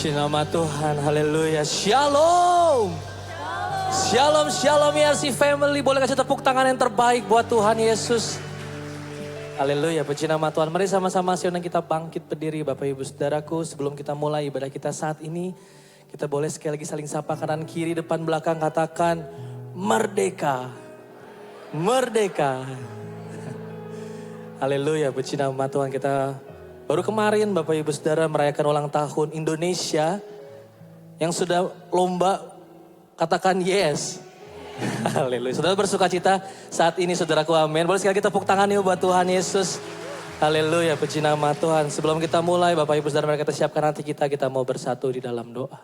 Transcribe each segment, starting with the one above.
Puji nama Tuhan, haleluya. Shalom. Shalom, shalom YRC family. Boleh kasih tepuk tangan yang terbaik buat Tuhan Yesus. Haleluya, puji nama Tuhan. Mari sama-sama siang kita bangkit berdiri Bapak Ibu Saudaraku. Sebelum kita mulai ibadah kita saat ini, kita boleh sekali lagi saling sapa kanan kiri depan belakang, katakan merdeka. Merdeka. Haleluya, puji nama Tuhan. Kita baru kemarin Bapak Ibu Saudara merayakan ulang tahun Indonesia yang sudah lomba katakan yes. Haleluya. Saudara bersuka cita saat ini saudaraku, amin. Boleh sekali kita tepuk tangan yuk buat Tuhan Yesus. Haleluya, puji nama Tuhan. Sebelum kita mulai Bapak Ibu Saudara, mari kita siapkan hati kita mau bersatu di dalam doa.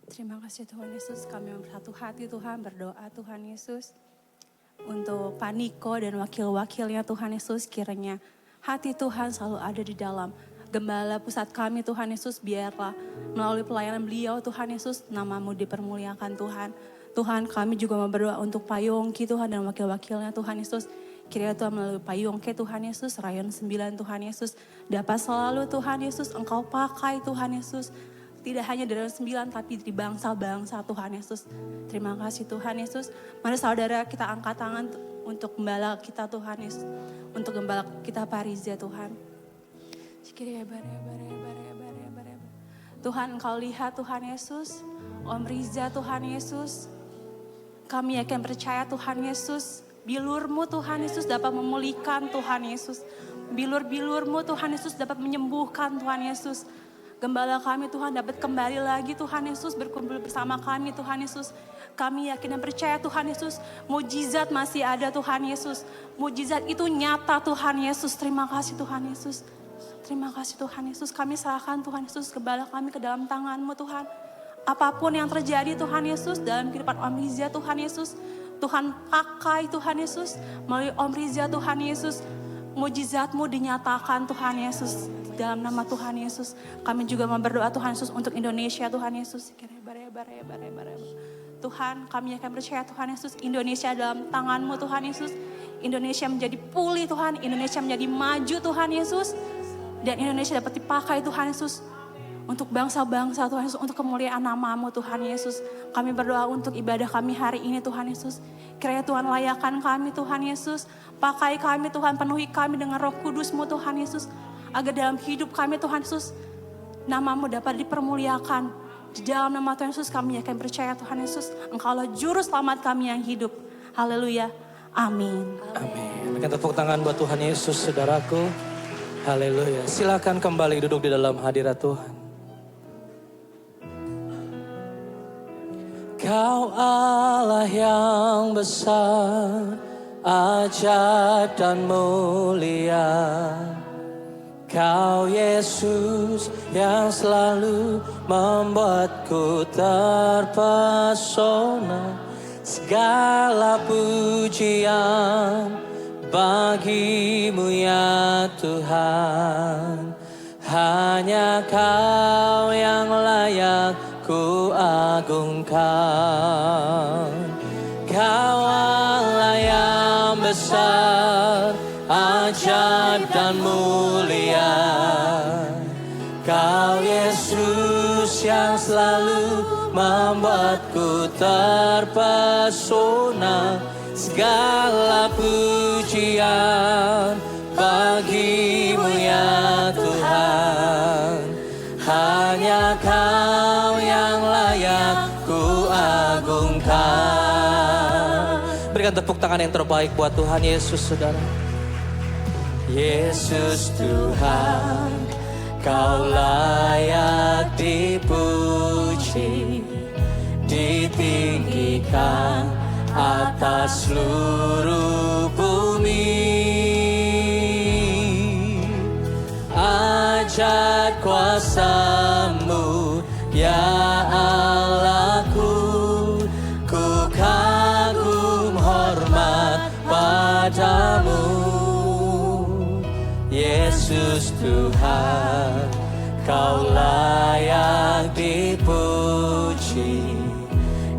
Terima kasih Tuhan Yesus, kami bersatu hati Tuhan berdoa Tuhan Yesus. Untuk Pak Niko dan wakil-wakilnya Tuhan Yesus, kiranya hati Tuhan selalu ada di dalam gembala pusat kami Tuhan Yesus. Biarlah melalui pelayanan beliau Tuhan Yesus, nama-Mu dipermuliakan Tuhan. Tuhan, kami juga mau berdoa untuk Pak Yongki Tuhan dan wakil-wakilnya Tuhan Yesus. Kiranya Tuhan melalui Pak Yongki Tuhan Yesus, Rayon 9 Tuhan Yesus, dapat selalu Tuhan Yesus Engkau pakai Tuhan Yesus. Tidak hanya di Rayon 9 tapi di bangsa-bangsa Tuhan Yesus. Terima kasih Tuhan Yesus. Mari saudara kita angkat tangan untuk gembala kita Tuhan Yesus. Untuk gembala kita Pak Riza Tuhan. Tuhan Engkau lihat Tuhan Yesus. Om Riza Tuhan Yesus. Kami yakin percaya Tuhan Yesus. Bilur-Mu Tuhan Yesus dapat memulihkan Tuhan Yesus. Bilur-bilur-Mu Tuhan Yesus dapat menyembuhkan Tuhan Yesus. Gembala kami Tuhan dapat kembali lagi Tuhan Yesus berkumpul bersama kami Tuhan Yesus. Kami yakin dan percaya Tuhan Yesus, mujizat masih ada Tuhan Yesus. Mujizat itu nyata Tuhan Yesus. Terima kasih Tuhan Yesus. Terima kasih Tuhan Yesus. Kami serahkan Tuhan Yesus gembala kami ke dalam tangan-Mu Tuhan. Apapun yang terjadi Tuhan Yesus dalam kehidupan Om Riza Tuhan Yesus. Tuhan pakai Tuhan Yesus melalui Om Riza Tuhan Yesus. Mujizat-Mu dinyatakan Tuhan Yesus. Dalam nama Tuhan Yesus. Kami juga mau berdoa Tuhan Yesus untuk Indonesia Tuhan Yesus. Tuhan, kami akan percaya Tuhan Yesus, Indonesia dalam tangan-Mu Tuhan Yesus. Indonesia menjadi pulih Tuhan, Indonesia menjadi maju Tuhan Yesus. Dan Indonesia dapat dipakai Tuhan Yesus. Untuk bangsa-bangsa Tuhan Yesus, untuk kemuliaan nama-Mu Tuhan Yesus. Kami berdoa untuk ibadah kami hari ini Tuhan Yesus. Kiranya Tuhan layakan kami Tuhan Yesus. Pakai kami Tuhan, penuhi kami dengan Roh Kudus-Mu Tuhan Yesus. Agar dalam hidup kami Tuhan Yesus, nama-Mu dapat dipermuliakan. Di dalam nama Tuhan Yesus kami akan percaya Tuhan Yesus, Engkaulah juru selamat kami yang hidup. Haleluya. Amin. Amin. Berikan tepuk tangan buat Tuhan Yesus saudaraku. Haleluya. Silakan kembali duduk di dalam hadirat Tuhan. Kau Allah yang besar, ajaib dan mulia. Kau Yesus yang selalu membuatku terpesona. Segala pujian bagi-Mu ya Tuhan. Hanya Kau yang layak ku agungkan. Kau Allah yang besar, ajaib dan mulia. Kau Yesus yang selalu membuatku terpesona. Segala pujian bagi-Mu ya Tuhan. Hanya Kau yang layak ku agungkan. Berikan tepuk tangan yang terbaik buat Tuhan Yesus saudara. Yesus Tuhan, Kau layak dipuji, ditinggikan atas seluruh bumi. Ajaib kuasa-Mu ya Allahku, ku kagum hormat padamu. Yesus Tuhan, Kau layak dipuji,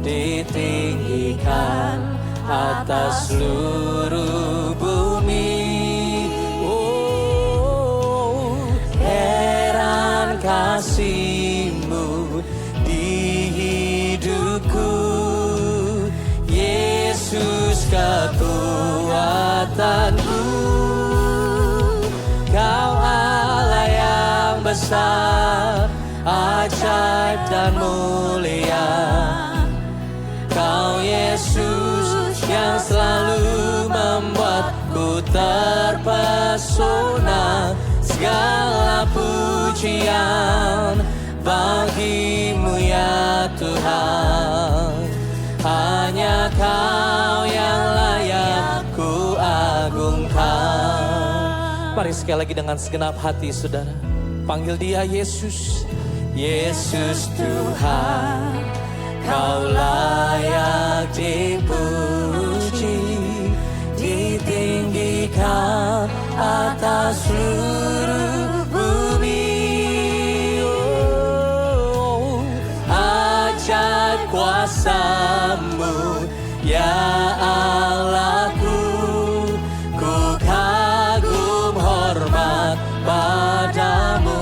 ditinggikan atas seluruh bumi. Oh, heran kasih besar, ajaib dan mulia. Kau Yesus yang selalu membuatku terpesona. Segala pujian bagimu ya Tuhan. Hanya Kau yang layak ku agungkan. Mari sekali lagi dengan segenap hati saudara, panggil dia Yesus. Yesus Tuhan, Kau layak dipuji, ditinggikan atas seluruh bumi. Oh, ajaib kuasa-Mu ya Allahku, ku kagum hormat padamu.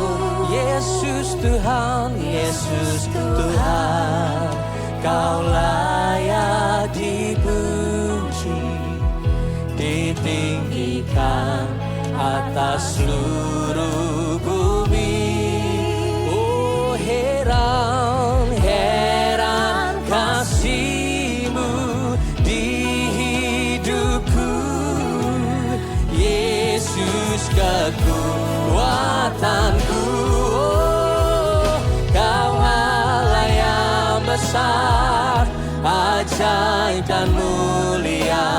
Yesus Tuhan, Yesus Tuhan, Kau layak dipuji, ditinggikan atas seluruh bumi. Oh heran, heran kasih-Mu di hidupku. Yesus kekuatanku. Oh, Kau Allah yang besar, ajaib dan mulia.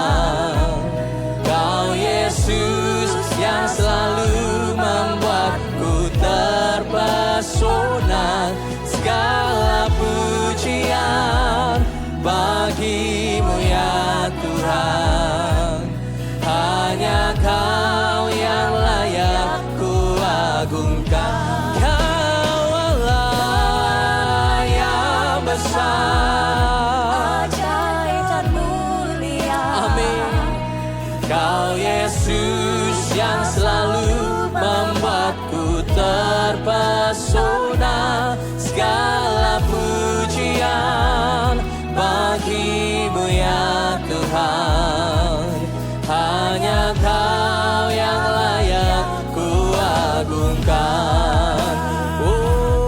Kau Yesus yang selalu membuatku terpesona. Segala pujian bagimu ya Tuhan. Hanya Kau yang layak ku agungkan. Kau Allah yang besar, ajaib dan mulia. amin. Kau Yesus yang selalu membuatku terpesona. Segala pujian bagimu ya Tuhan. Hanya Kau yang layak ku agungkan. Oh,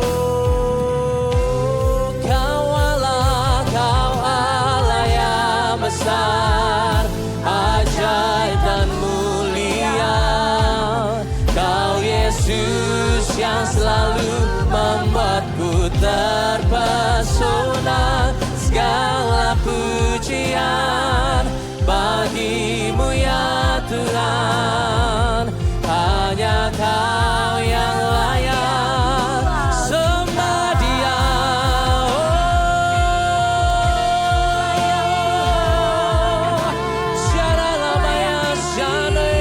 Kau Allah yang besar, ajaib dan mulia. Kau Yesus yang selalu membuatku terpesona. Segala pujian bagimu ya Tuhan. Hanya Kau yang layak sembah Dia. Oh, Syaralamaya Syane.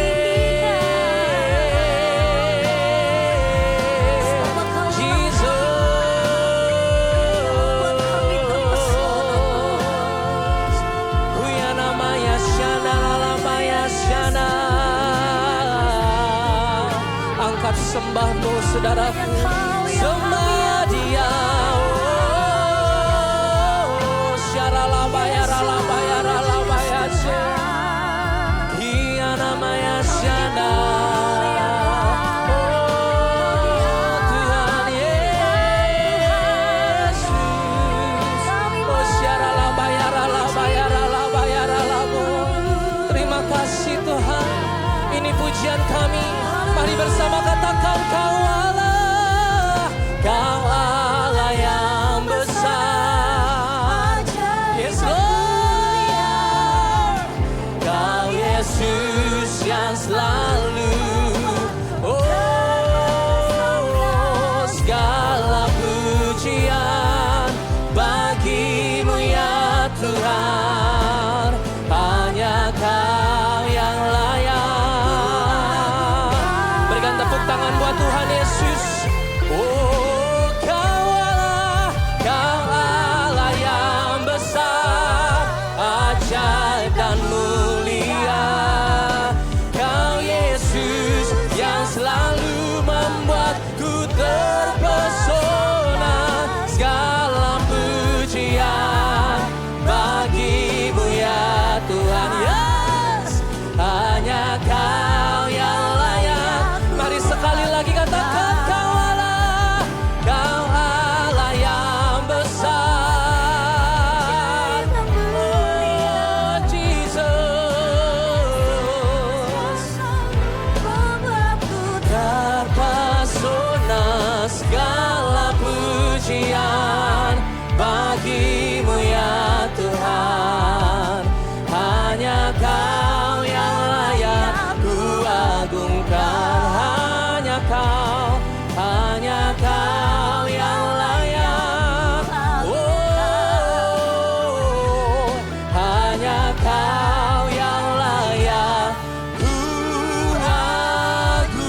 Jesus, Huyanamaya Syana Lalamaya Syana. Angkat sembahmu saudaraku, sembah Dia. Oh, Syaralabaya Ralabaya Ralabaya Syana. Hiyanamaya Syana. Oh, Tuhan Yesus. Oh, Syaralabaya Ralabaya Ralabaya Ralabu. Terima kasih Tuhan, ini pujian kami. Mari bersama katakan Kau Allah, Kau Allah yang besar. Yes Lord, Kau Yesus yang selalu. Oh, segala pujian bagimu ya Tuhan. Hanya Kau yang layak. Berikan tepuk mana segala pujian bagimu ya Tuhan. Hanya Kau yang layak ku agungkan. Hanya Kau yang layak. Oh, hanya Kau yang layak ku agungkan.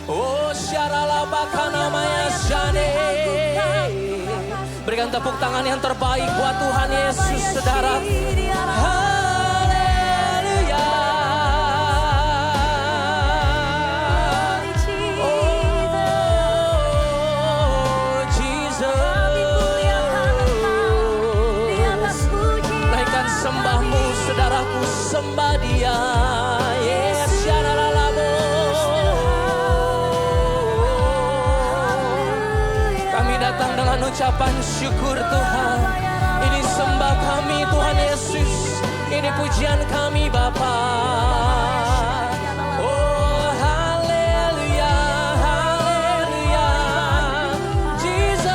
Oh, syaralabakana shane. Berikan tepuk tangan yang terbaik buat Tuhan Yesus, saudara. Haleluya. Oh, Jesus. Naikkan sembahmu, saudaraku, sembah Dia. Yes, syaralalabo. Kami datang dengan ucapan syukur Tuhan. Ini sembah kami Tuhan Yesus. Ini pujian kami Bapa. Oh haleluya, haleluya. Jesus.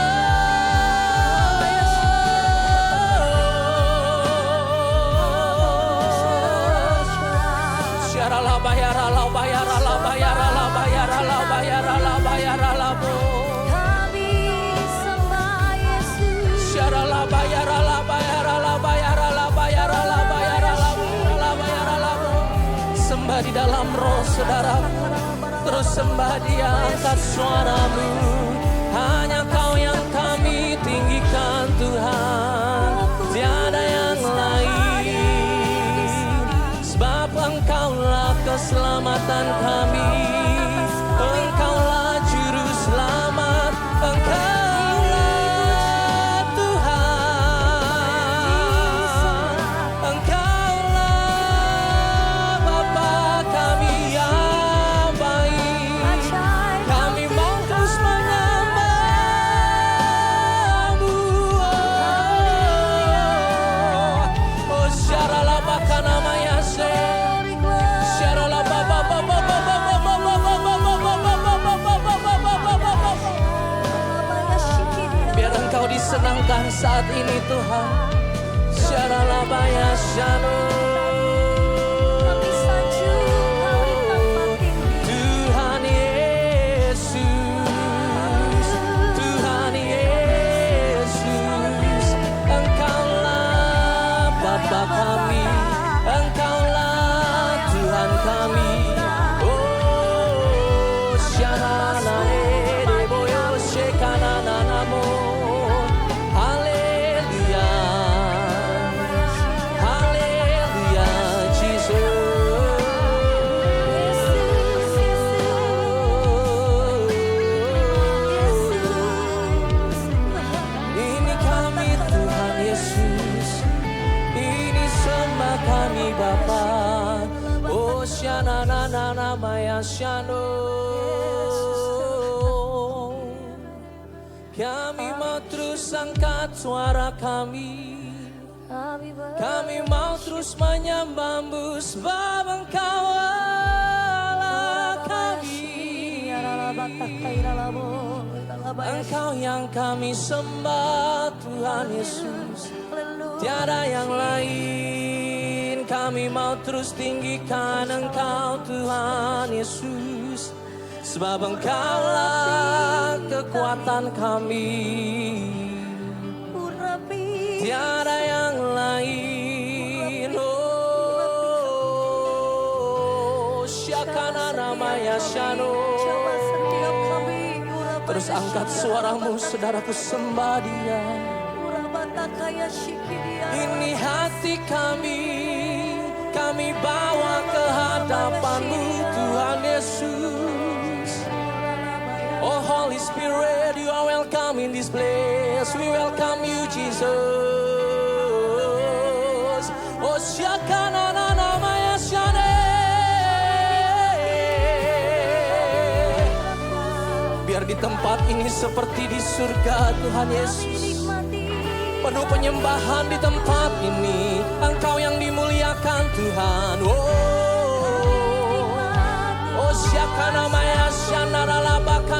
Syaralaba yaralaba yaralaba yaralaba yaralaba yaralaba yaralaba. Sembah di dalam roh, saudara. Terus sembah Dia, angkat suaramu. Hanya Kau yang kami tinggikan Tuhan, tiada yang lain. Sebab Engkaulah keselamatan kami, Engkaulah juru selamat, Engkaulah Tuhan, Engkaulah Bapa kami yang baik. Kami mau terus menyembah-Mu. Oh, syaralabakana mayase. Biar Engkau disenangkan saat ini Tuhan. Syaralabaya syano. Tuhan Yesus, Tuhan Yesus, Engkaulah Bapa kami, Engkaulah Tuhan kami. Oh, syarana edeboyo shekanana namo. Haleluya, haleluya, Jesus. Ini kami Tuhan Yesus, ini sembah kami Bapa. Oh syananana maya syano. Kami mau terus angkat suara kami, kami mau terus menyembah-Mu, sebab Engkau Allah kami. Engkau yang kami sembah Tuhan Yesus, tiada yang lain. Kami mau terus tinggikan Engkau Tuhan Yesus, sebab Engkaulah kekuatan kami, tiada yang lain. Oh, syakana namanya syano. Terus angkat suaramu, saudaraku, sembah Dia. Ini hati kami bawa ke hadapan-Mu Tuhan Yesus. Oh Holy Spirit, You are welcome in this place. We welcome You, Jesus. Oh syakana namanya syane. Biar di tempat ini seperti di surga Tuhan Yesus, penuh penyembahan di tempat ini. Engkau yang dimuliakan Tuhan. Oh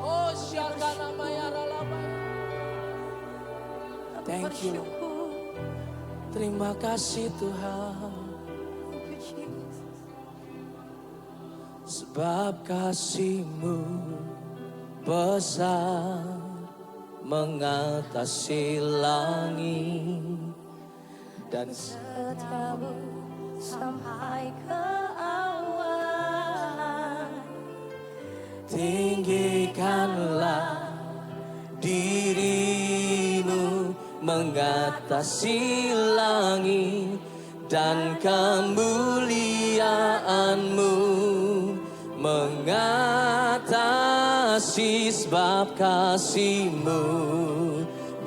Oh, syargana mayara lama. Thank you. Terima kasih Tuhan. Sebab kasih-Mu besar mengatasi langit dan Setiamu sampai ke awan. tinggikanlah dirimu mengatasi langit dan kemuliaan-Mu mengatasi sebab kasih-Mu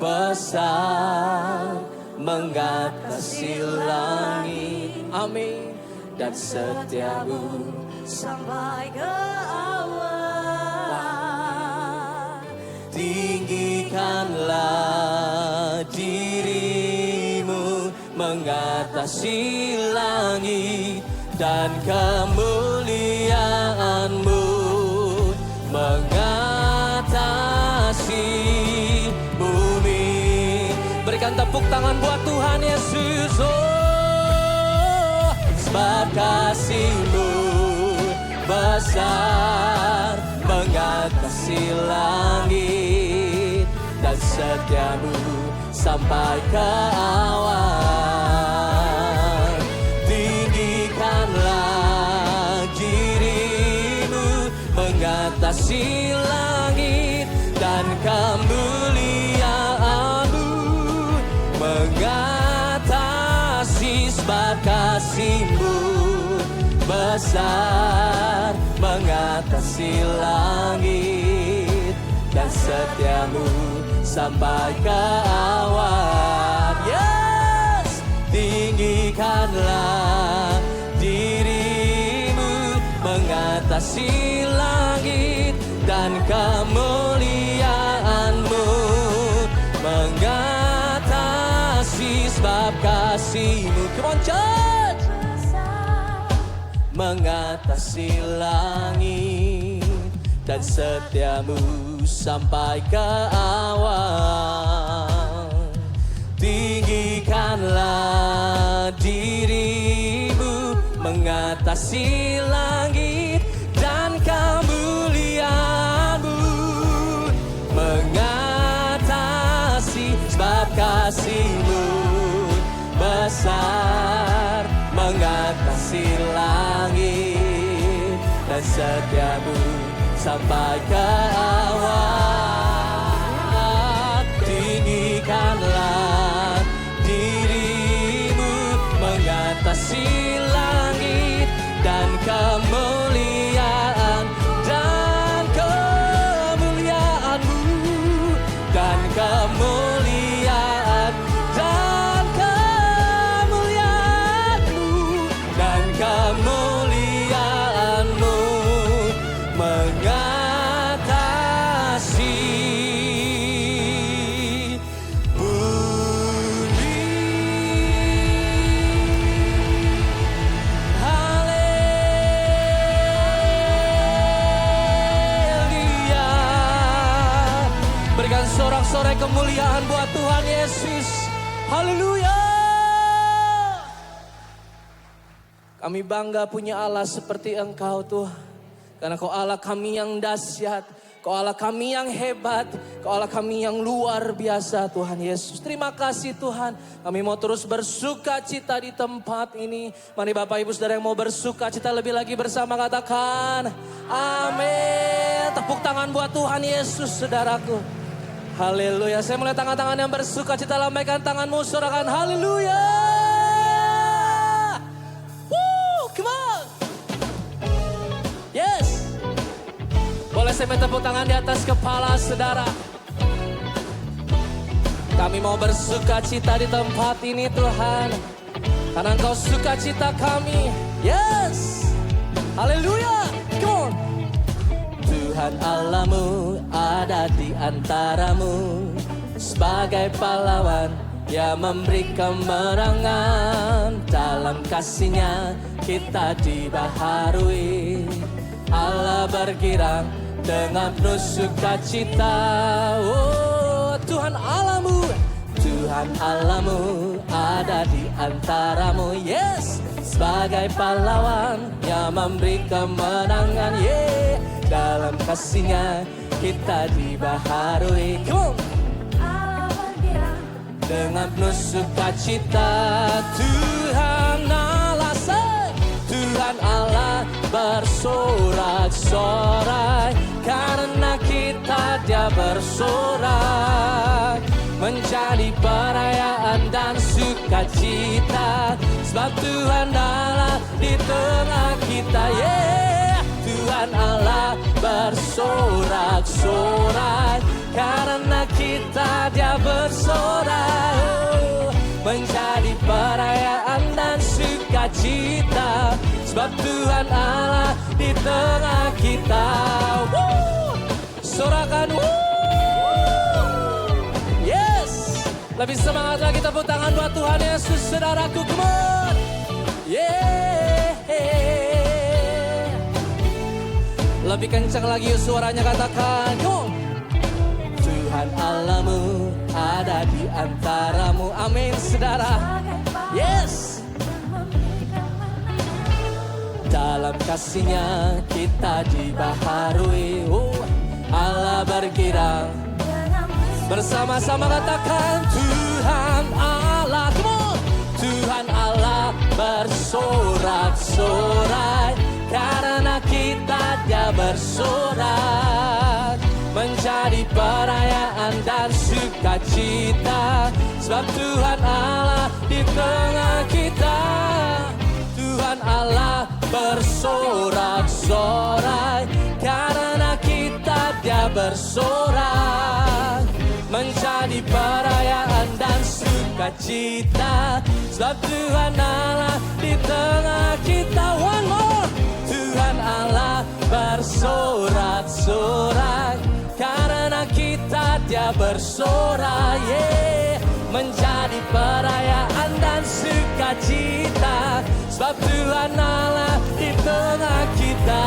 besar mengatasi langit. Amin. Dan setiamu Sampai ke awan. tinggikanlah dirimu mengatasi langit dan kemuliaan-Mu mengatasi bumi. Berikan tepuk tangan buat Tuhan Yesus. Oh, sebab kasih-Mu besar mengatasi langit dan setiamu sampai ke awan. Tinggikanlah dirimu mengatasi langit dan kemuliaan-Mu mengatasi sebab kasih-Mu besar mengatasi langit dan setiamu sampai ke awan. Yes, tinggikanlah dirimu mengatasi langit dan kemuliaan-Mu mengatasi sebab kasih-Mu. Come on church. Mengatasi langit dan setiamu sampai ke awan. Tinggikanlah dirimu mengatasi langit dan kemuliaan-Mu mengatasi sebab kasih-Mu besar mengatasi langit dan setiamu sampai ke awan. Tinggikanlah dirimu mengatasi langit dan kemuliaan dan kemuliaan-Mu dan kemuliaan dan kemuliaan-Mu dan kemuliaan-Mu mengatasi bumi. Haleluya. Berikan sorak-sorai kemuliaan buat Tuhan Yesus. Haleluya. Kami bangga punya Allah seperti Engkau Tuhan. Karena Kau Allah kami yang dahsyat, Kau Allah kami yang hebat, Kau Allah kami yang luar biasa Tuhan Yesus. Terima kasih Tuhan. Kami mau terus bersuka cita di tempat ini. Mari Bapak Ibu Saudara yang mau bersuka cita lebih lagi bersama katakan amin. Tepuk tangan buat Tuhan Yesus saudaraku. Haleluya. Saya mulai tangan-tangan yang bersuka cita, lambaikan tanganmu, sorakan haleluya. Woo, come on. Yes. Boleh saya minta tepuk tangan di atas kepala saudara. Kami mau bersuka cita di tempat ini Tuhan. Karena Engkau suka cita kami. Yes. Haleluya. Come on. Tuhan Allahmu ada di antaramu sebagai pahlawan yang memberi kemenangan. Dalam kasih-Nya kita dibaharui. Allah bergirang dengan penuh sukacita. Oh, Tuhan Allahmu, Tuhan Allahmu ada di antaramu. Yes, sebagai pahlawan yang memberi kemenangan. Yeah, dalam kasih-Nya kita dibaharui. Come on. Allah bergirang Dengan penuh sukacita. Tuhan Allah, Tuhan Allah bersorak-sorai. Karena kita Dia bersorak. Menjadi perayaan dan sukacita. Sebab Tuhan Allah di tengah kita. Yeah. Tuhan Allah bersorak-sorai. Karena kita Dia bersorak. Oh, menjadi perayaan dan sukacita. Sebab Tuhan Allah di tengah kita. Woo! Sorakan yes. Lebih semangat lagi, tepuk tangan buat Tuhan Yesus saudaraku. Come on. Yeah. Lebih kencang lagi suaranya, katakan come on. Tuhan Allahmu ada di antaramu. Amin saudara. Yes. Dalam kasih-Nya kita dibaharui. Oh, Allah bergirang. Bersama-sama katakan Tuhan Allah. Come on. Tuhan Allah bersorak-sorai. Karena kita Dia bersorak. Menjadi perayaan dan sukacita. Sebab Tuhan Allah di tengah kita. Tuhan Allah bersorak-sorai. Karena kita Dia bersorak. Menjadi perayaan dan sukacita. Sebab Tuhan Allah di tengah kita. One more. Tuhan Allah bersorak-sorai. Karena kita Dia bersorak. Yeah. Menjadi perayaan dan sukacita. Sebab Tuhan Allah di tengah kita.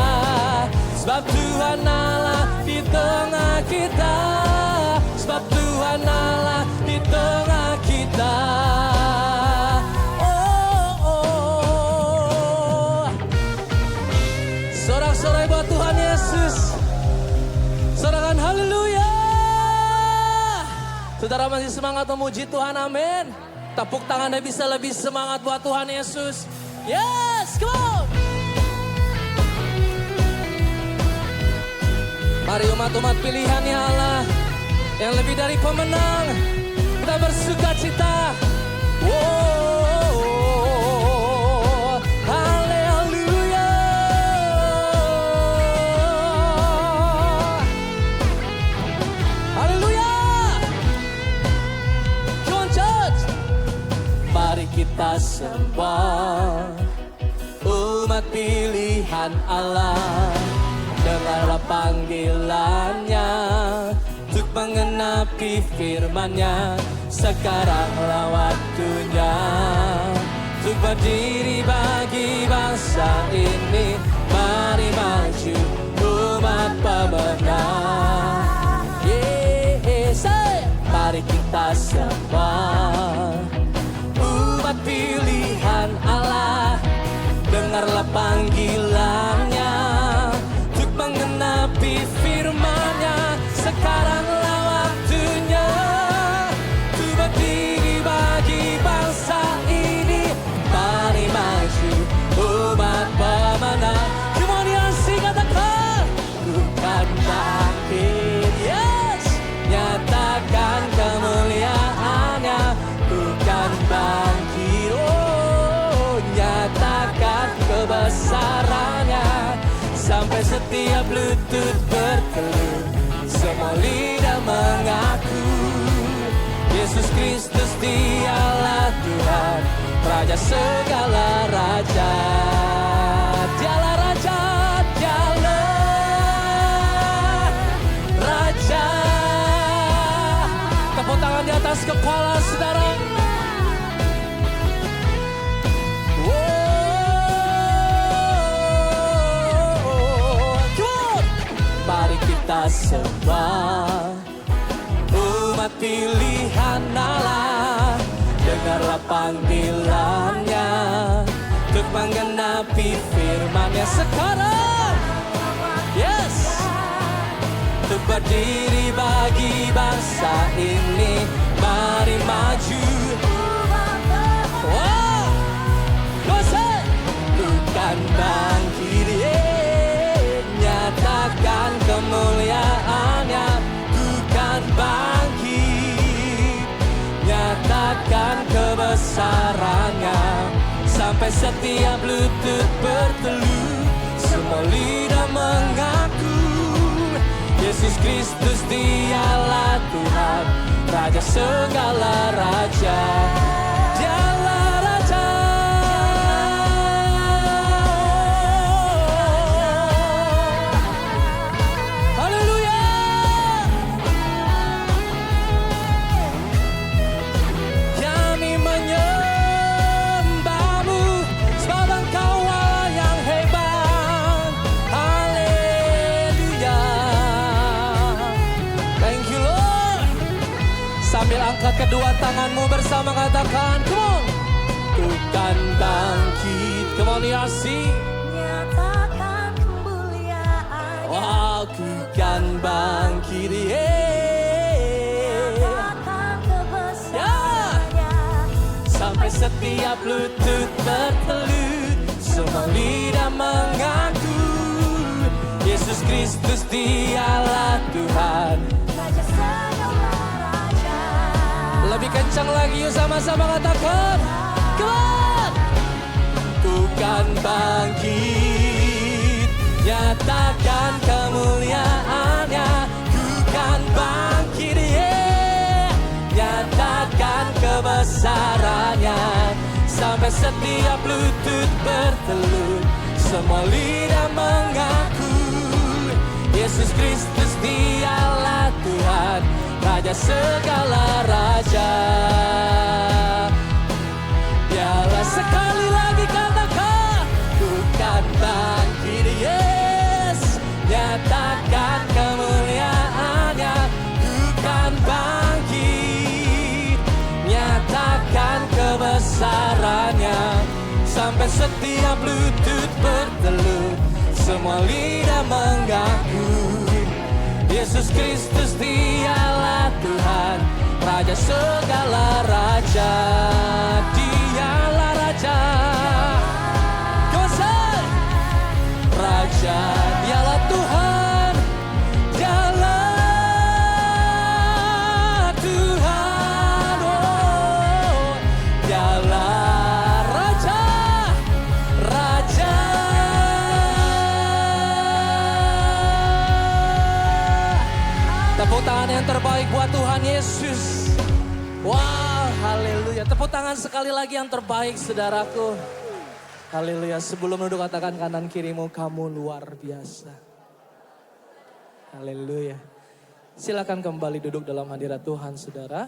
Sebab Tuhan Allah di tengah kita. Sebab Tuhan Allah di tengah kita. Oh, oh. Sorak-sorai buat Tuhan Yesus. Sorakan haleluya. Saudara masih semangat memuji Tuhan, amin. Tepuk tangannya bisa lebih semangat buat Tuhan Yesus. Yes, come on. Mari umat-umat pilihan ya Allah, yang lebih dari pemenang, kita bersuka cita. Oh, haleluya. kita semua umat pilihan Allah, dengarlah panggilannya untuk mengenapi firman-Nya. Sekaranglah waktunya untuk berdiri bagi bangsa ini. Mari maju umat pemenang. Mari kita semua umat pilihan Allah, dengarlah panggilannya untuk mengenapi firman-Nya. Sekaranglah waktunya untuk berdiri bagi bangsa ini. Mari maju umat pemenang. Come on, sing katakan, ku kan bangkit, yes, nyatakan kemuliaan-Nya. Ku kan bangkit, oh, nyatakan kebesaran-Nya. Sampai setiap lutut bertelut, semua lidah mengaku Yesus Kristus Dialah Tuhan, Raja segala raja. Dialah Raja, Dialah Raja. Tepuk tangan di atas kepala saudara. Mari kita semua umat pilihan Allah, dengarlah panggilannya untuk menggenapi firman-Nya. Sekarang, yes, untuk berdiri bagi bangsa ini. Mari maju. Wow, dosa bukan bangkit, nyatakan kemuliaan-Nya. Bukan bangkit, nyatakan kebesaran-Nya. Sampai setiap lutut bertelut, semua lidah mengaku Yesus Kristus Dialah Tuhan, Raja segala raja. Dialah Raja. Haleluya. Kami menyembah-Mu sebab Engkau Allah yang hebat. Haleluya. Thank you Lord. Sambil angkat kedua tanganmu bersama katakan, come on. Ku kan bangkit. Come on, Yarsi. Nyatakan kemuliaan-Nya. Wow, ku kan bangkit. Nyatakan kebesaran-Nya. Sampai setiap lutut bertelut, semua lidah mengaku Yesus Kristus Dialah Tuhan. Raja segala raja. Lebih kencang lagi yuk, sama-sama katakan, come on. Ku kan bangkit, nyatakan kemuliaan-Nya. Ku kan bangkit, nyatakan kebesaran-Nya. Sampai setiap lutut bertelut, semua lidah mengaku Yesus Kristus Dialah Tuhan, Raja segala raja. Dialah, sekali lagi katakan, ku kan bangkit, yes, nyatakan kemuliaan-Nya. Ku kan bangkit, nyatakan kebesaran-Nya. Sampai setiap lutut bertelut, semua lidah mengaku Yesus Kristus Dialah Tuhan, Raja segala raja. Dialah Raja. Go say, Raja. Dialah Tuhan, dialah Tuhan, oh, dialah Raja, Raja. Tepuk tangan yang terbaik buat Tuhan Yesus. Wow, Haleluya. Tepuk tangan sekali lagi yang terbaik saudaraku. Haleluya. Sebelum duduk katakan kanan kirimu, kamu luar biasa. Haleluya. Silakan kembali duduk dalam hadirat Tuhan saudara.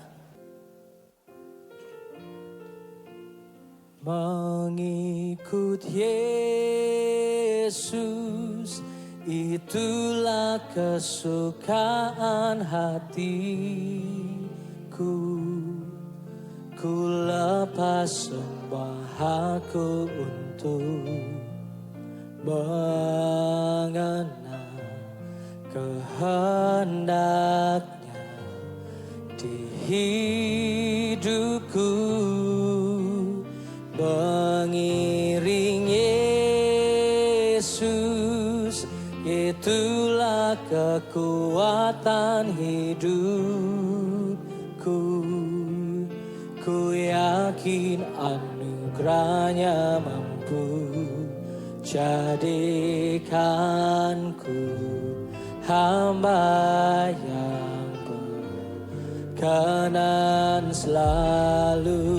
Mengikut Yesus, itulah kesukaan hatiku. Ku lepas semua hakku untuk mengenal kehendaknya di hidupku. Mengiring Yesus, itulah kekuatan hidupku. Ku yakin anugerahnya mampu jadikanku hamba yang berkenan selalu.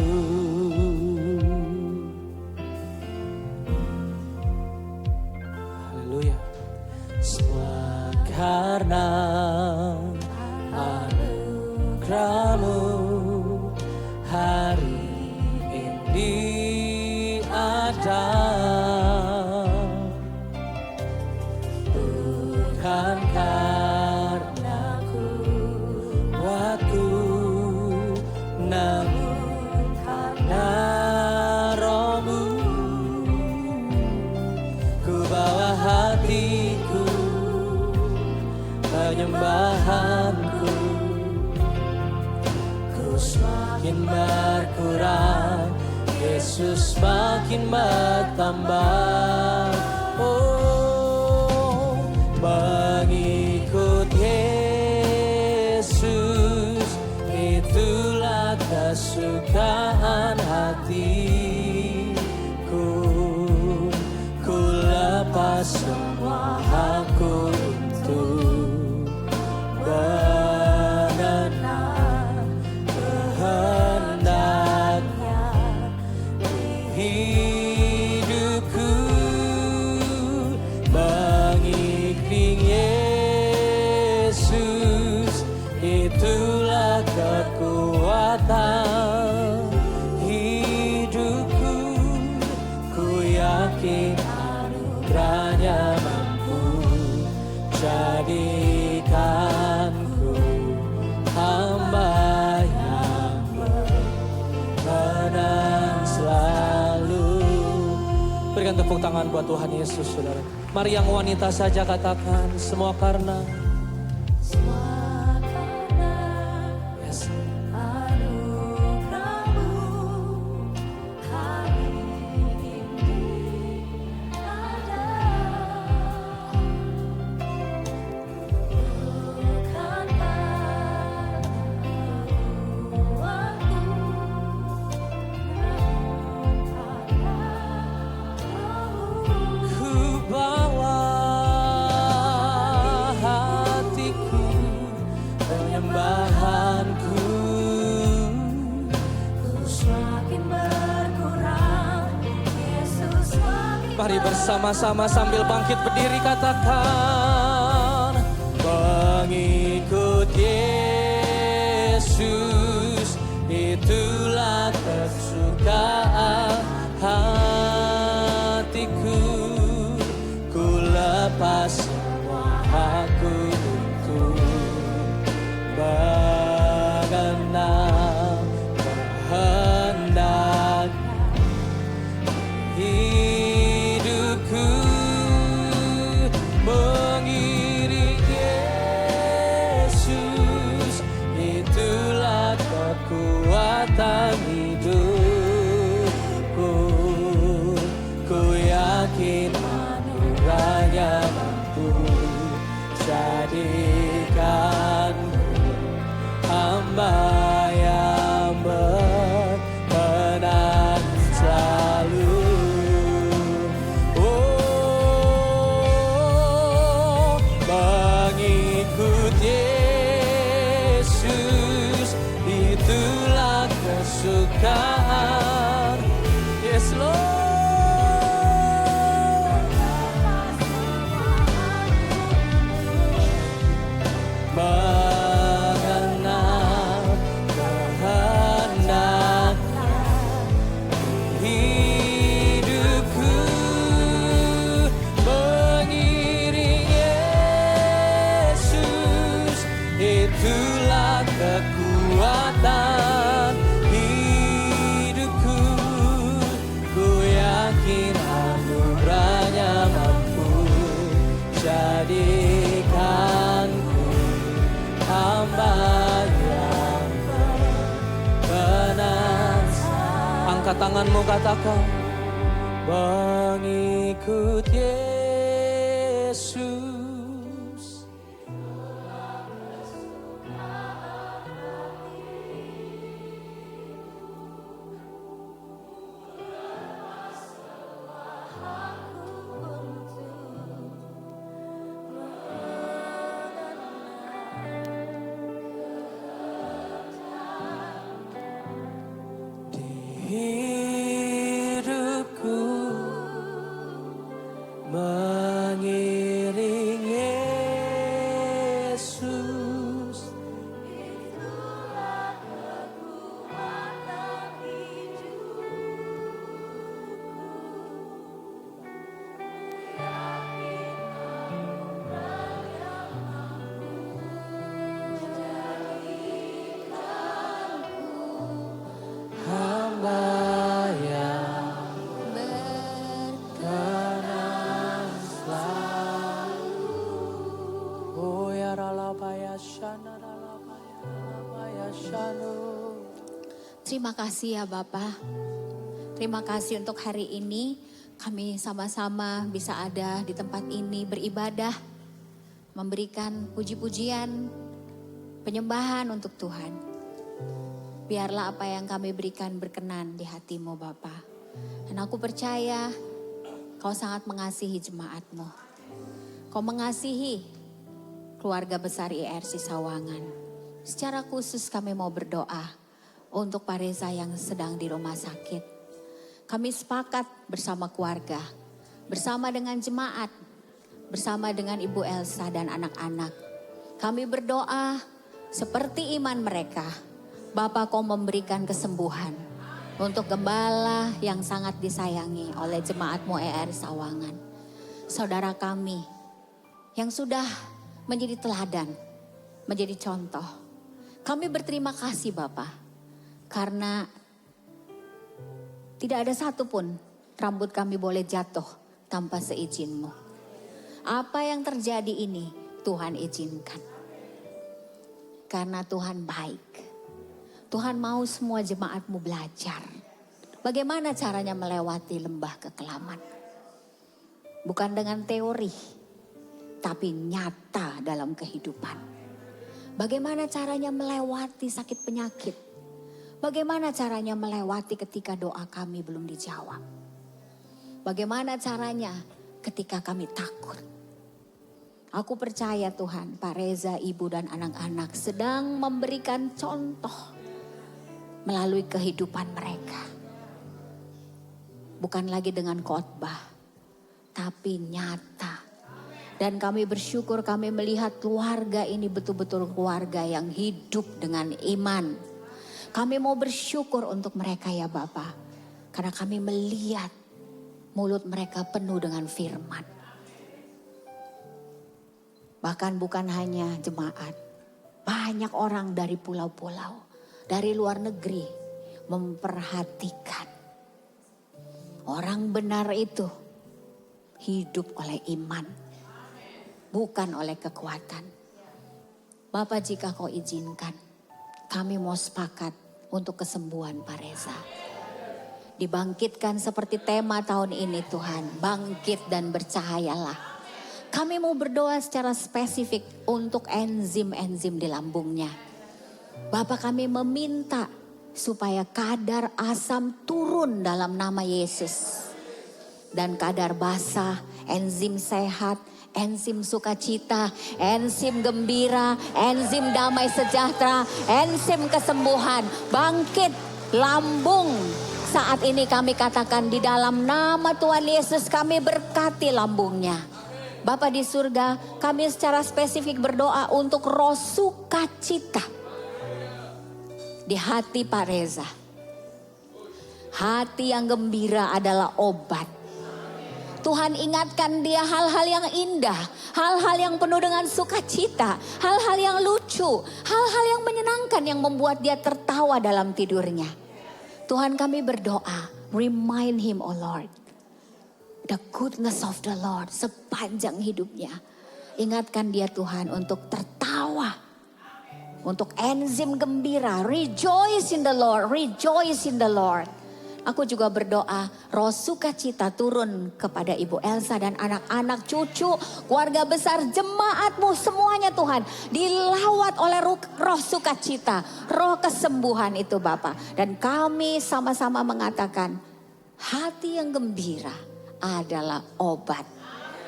Haleluya. Semua karena anugerahmu hari ini ada, bukan karena kuatku, namun karena Roh-Mu. Ku bawa hatiku, penyembahanku, semakin berkurang, Yesus semakin bertambah. Oh, mengikut Yesus, itulah kesukaan hatiku. Ku lepas semua hakku untuk mengenal kehendaknya hidupku. Mengiring Yesus, itulah kekuatan hidupku. Ku yakin anugerahnya mampu jadikanku hamba yang berkenan selalu. Berikan tepuk tangan buat Tuhan Yesus saudara. Mari yang wanita saja katakan, semua karena yes. Anugerahmu hari ini ada, bukan karena kuatku, Ku bawa hatiku, penyembahanku. semakin berkurang, Yesus semakin Mari bersama-sama sambil bangkit berdiri katakan, mengikut Yesus, itulah kesukaan hatiku. Ku lepas semua hakku untuk mengenal kehendaknya hidupku. Mengiring Yesus, itulah kekuatan hidupku. Yes Lord. Mengenal kehendak hidupku, mengiring Yesus, itulah kekuatan hidupku. Ku yakin anugerahnya mampu jadikanku hamba yang benar. Angkat tanganmu, katakan mengikut Yesus. Hidupku mengiring Yesus. Hamba yang berkenan selalu. Oh ya ralabaya shana ralabaya shanu. Terima kasih ya Bapak. Terima kasih untuk hari ini kami sama-sama bisa ada di tempat ini beribadah. Memberikan puji-pujian, penyembahan untuk Tuhan. Biarlah apa yang kami berikan berkenan di hati-Mu Bapa. Dan aku percaya Kau sangat mengasihi jemaat-Mu. Kau mengasihi keluarga besar IRC Sawangan. Secara khusus kami mau berdoa untuk Pak Reza yang sedang di rumah sakit. Kami sepakat bersama keluarga, bersama dengan jemaat, bersama dengan Ibu Elsa dan anak-anak. Kami berdoa seperti iman mereka. Bapa, Kau memberikan kesembuhan untuk gembala yang sangat disayangi oleh jemaat-Mu ER Sawangan. Saudara kami yang sudah menjadi teladan, menjadi contoh. Kami berterima kasih Bapa, karena tidak ada satupun rambut kami boleh jatuh tanpa seizin-Mu. Apa yang terjadi ini Tuhan izinkan. Karena Tuhan baik. Tuhan mau semua jemaat-Mu belajar. Bagaimana caranya melewati lembah kekelaman. Bukan dengan teori, tapi nyata dalam kehidupan. Bagaimana caranya melewati sakit penyakit. Bagaimana caranya melewati ketika doa kami belum dijawab. Bagaimana caranya ketika kami takut. Aku percaya Tuhan, Pak Reza, Ibu dan anak-anak sedang memberikan contoh melalui kehidupan mereka. Bukan lagi dengan khotbah, tapi nyata. Dan kami bersyukur kami melihat keluarga ini betul-betul keluarga yang hidup dengan iman. Kami mau bersyukur untuk mereka ya Bapa. Karena kami melihat mulut mereka penuh dengan firman. Bahkan bukan hanya jemaat. Banyak orang dari pulau-pulau, dari luar negeri memperhatikan. Orang benar itu hidup oleh iman, bukan oleh kekuatan. Bapak, jika Kau izinkan, kami mau sepakat untuk kesembuhan Pak Reza. Dibangkitkan seperti tema tahun ini Tuhan, bangkit dan bercahayalah. Kami mau berdoa secara spesifik untuk enzim-enzim di lambungnya. Bapak, kami meminta supaya kadar asam turun dalam nama Yesus. Dan kadar basa, enzim sehat, enzim sukacita, enzim gembira, enzim damai sejahtera, enzim kesembuhan, bangkit lambung Saat ini kami katakan di dalam nama Tuhan Yesus kami berkati lambungnya. Bapa di surga, kami secara spesifik berdoa untuk roh sukacita di hati Pak Reza. Hati yang gembira adalah obat. Tuhan ingatkan dia hal-hal yang indah, hal-hal yang penuh dengan sukacita, hal-hal yang lucu, hal-hal yang menyenangkan yang membuat dia tertawa dalam tidurnya. Tuhan kami berdoa, remind him oh Lord, the goodness of the Lord sepanjang hidupnya. Ingatkan dia Tuhan untuk tertawa, untuk enzim gembira, rejoice in the Lord, rejoice in the Lord. Aku juga berdoa roh sukacita turun kepada Ibu Elsa dan anak-anak cucu, keluarga besar jemaatmu semuanya Tuhan. Dilawat oleh roh sukacita, roh kesembuhan itu Bapa. Dan kami sama-sama mengatakan hati yang gembira adalah obat.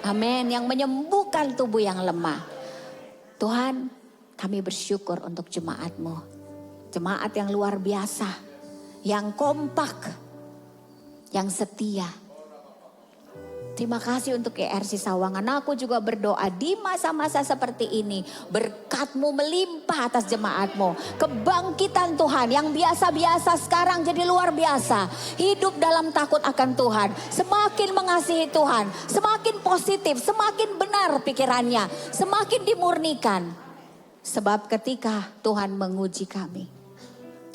Amin, yang menyembuhkan tubuh yang lemah. Tuhan, kami bersyukur untuk jemaatmu. Jemaat yang luar biasa, yang kompak, yang setia. Terima kasih untuk ERC Sawangan. Aku juga berdoa di masa-masa seperti ini, berkat-Mu melimpah atas jemaat-Mu. Kebangkitan Tuhan yang biasa-biasa sekarang jadi luar biasa. Hidup dalam takut akan Tuhan, semakin mengasihi Tuhan, semakin positif, semakin benar pikirannya, semakin dimurnikan. Sebab ketika Tuhan menguji kami,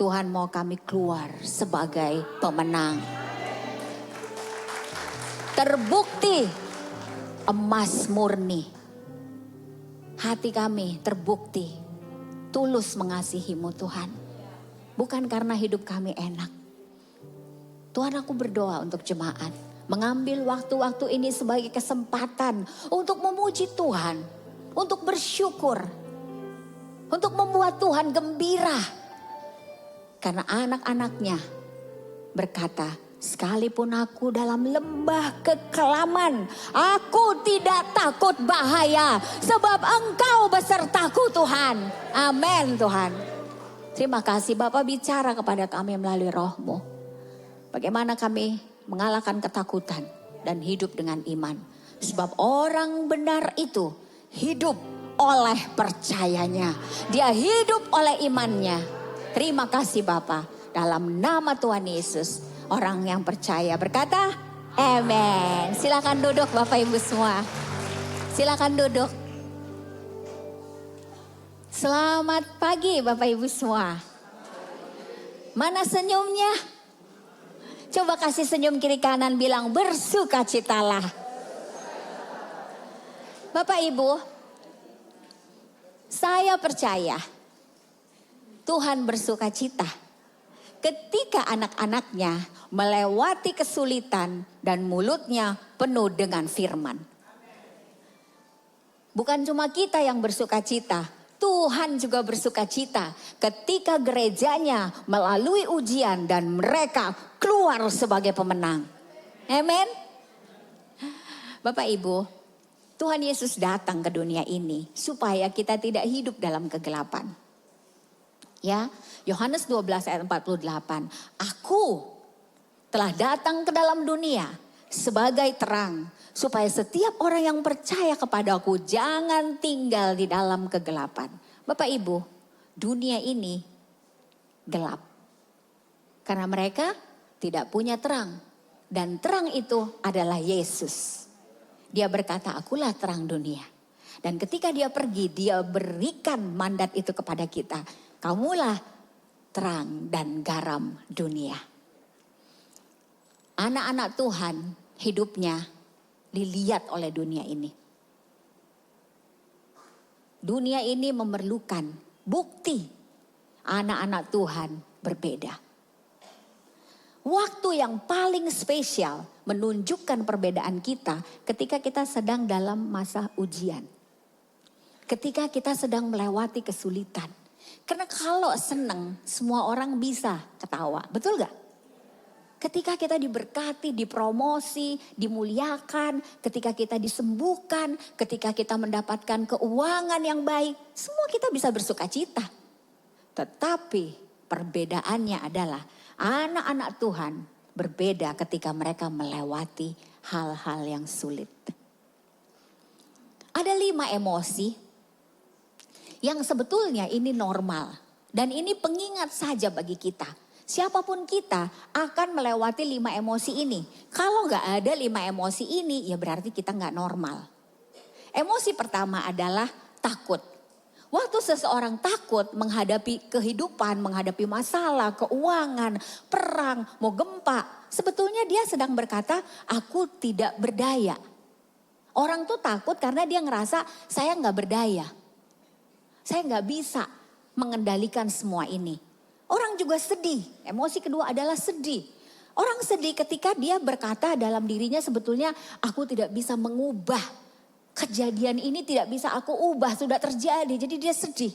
Tuhan mau kami keluar sebagai pemenang. Terbukti emas murni. Hati kami terbukti tulus mengasihi-Mu Tuhan. Bukan karena hidup kami enak. Tuhan, aku berdoa untuk jemaat. Mengambil waktu-waktu ini sebagai kesempatan untuk memuji Tuhan. Untuk bersyukur. Untuk membuat Tuhan gembira. Karena anak-anaknya berkata, sekalipun aku dalam lembah kekelaman, aku tidak takut bahaya. Sebab Engkau besertaku Tuhan. Amin Tuhan. Terima kasih Bapak bicara kepada kami melalui roh-Mu. Bagaimana kami mengalahkan ketakutan dan hidup dengan iman. Sebab orang benar itu hidup oleh percayanya. Dia hidup oleh imannya. Terima kasih Bapa. Dalam nama Tuhan Yesus. Orang yang percaya berkata, amin. Silakan duduk Bapak Ibu semua. Silakan duduk. Selamat pagi Bapak Ibu semua. Mana senyumnya? Coba kasih senyum kiri kanan, bilang bersukacitalah. Bapak Ibu, saya percaya Tuhan bersukacita ketika anak-anaknya melewati kesulitan dan mulutnya penuh dengan firman. Bukan cuma kita yang bersukacita, Tuhan juga bersukacita ketika gerejanya melalui ujian dan mereka keluar sebagai pemenang. Amin. Bapak Ibu, Tuhan Yesus datang ke dunia ini supaya kita tidak hidup dalam kegelapan. Ya, Yohanes 12 ayat 48. Aku telah datang ke dalam dunia sebagai terang, supaya setiap orang yang percaya kepadaku jangan tinggal di dalam kegelapan. Bapak Ibu, dunia ini gelap. Karena mereka tidak punya terang. Dan terang itu adalah Yesus. Dia berkata, akulah terang dunia. Dan ketika dia pergi, dia berikan mandat itu kepada kita. Kamulah terang dan garam dunia. Anak-anak Tuhan hidupnya dilihat oleh dunia ini. Dunia ini memerlukan bukti anak-anak Tuhan berbeda. Waktu yang paling spesial menunjukkan perbedaan kita ketika kita sedang dalam masa ujian. Ketika kita sedang melewati kesulitan. Karena kalau senang semua orang bisa ketawa, betul gak? Ketika kita diberkati, dipromosi, dimuliakan, ketika kita disembuhkan, ketika kita mendapatkan keuangan yang baik, semua kita bisa bersukacita. Tetapi perbedaannya adalah anak-anak Tuhan berbeda ketika mereka melewati hal-hal yang sulit. Ada 5 emosi yang sebetulnya ini normal. Dan ini pengingat saja bagi kita. Siapapun kita akan melewati 5 emosi ini. Kalau gak ada 5 emosi ini, ya berarti kita gak normal. Emosi pertama adalah takut. Waktu seseorang takut menghadapi kehidupan, menghadapi masalah, keuangan, perang, mau gempa. Sebetulnya dia sedang berkata, aku tidak berdaya. Orang tuh takut karena dia ngerasa saya gak berdaya. Saya gak bisa mengendalikan semua ini. Orang juga sedih. Emosi kedua adalah sedih. Orang sedih ketika dia berkata dalam dirinya sebetulnya aku tidak bisa mengubah. Kejadian ini tidak bisa aku ubah, sudah terjadi. Jadi dia sedih.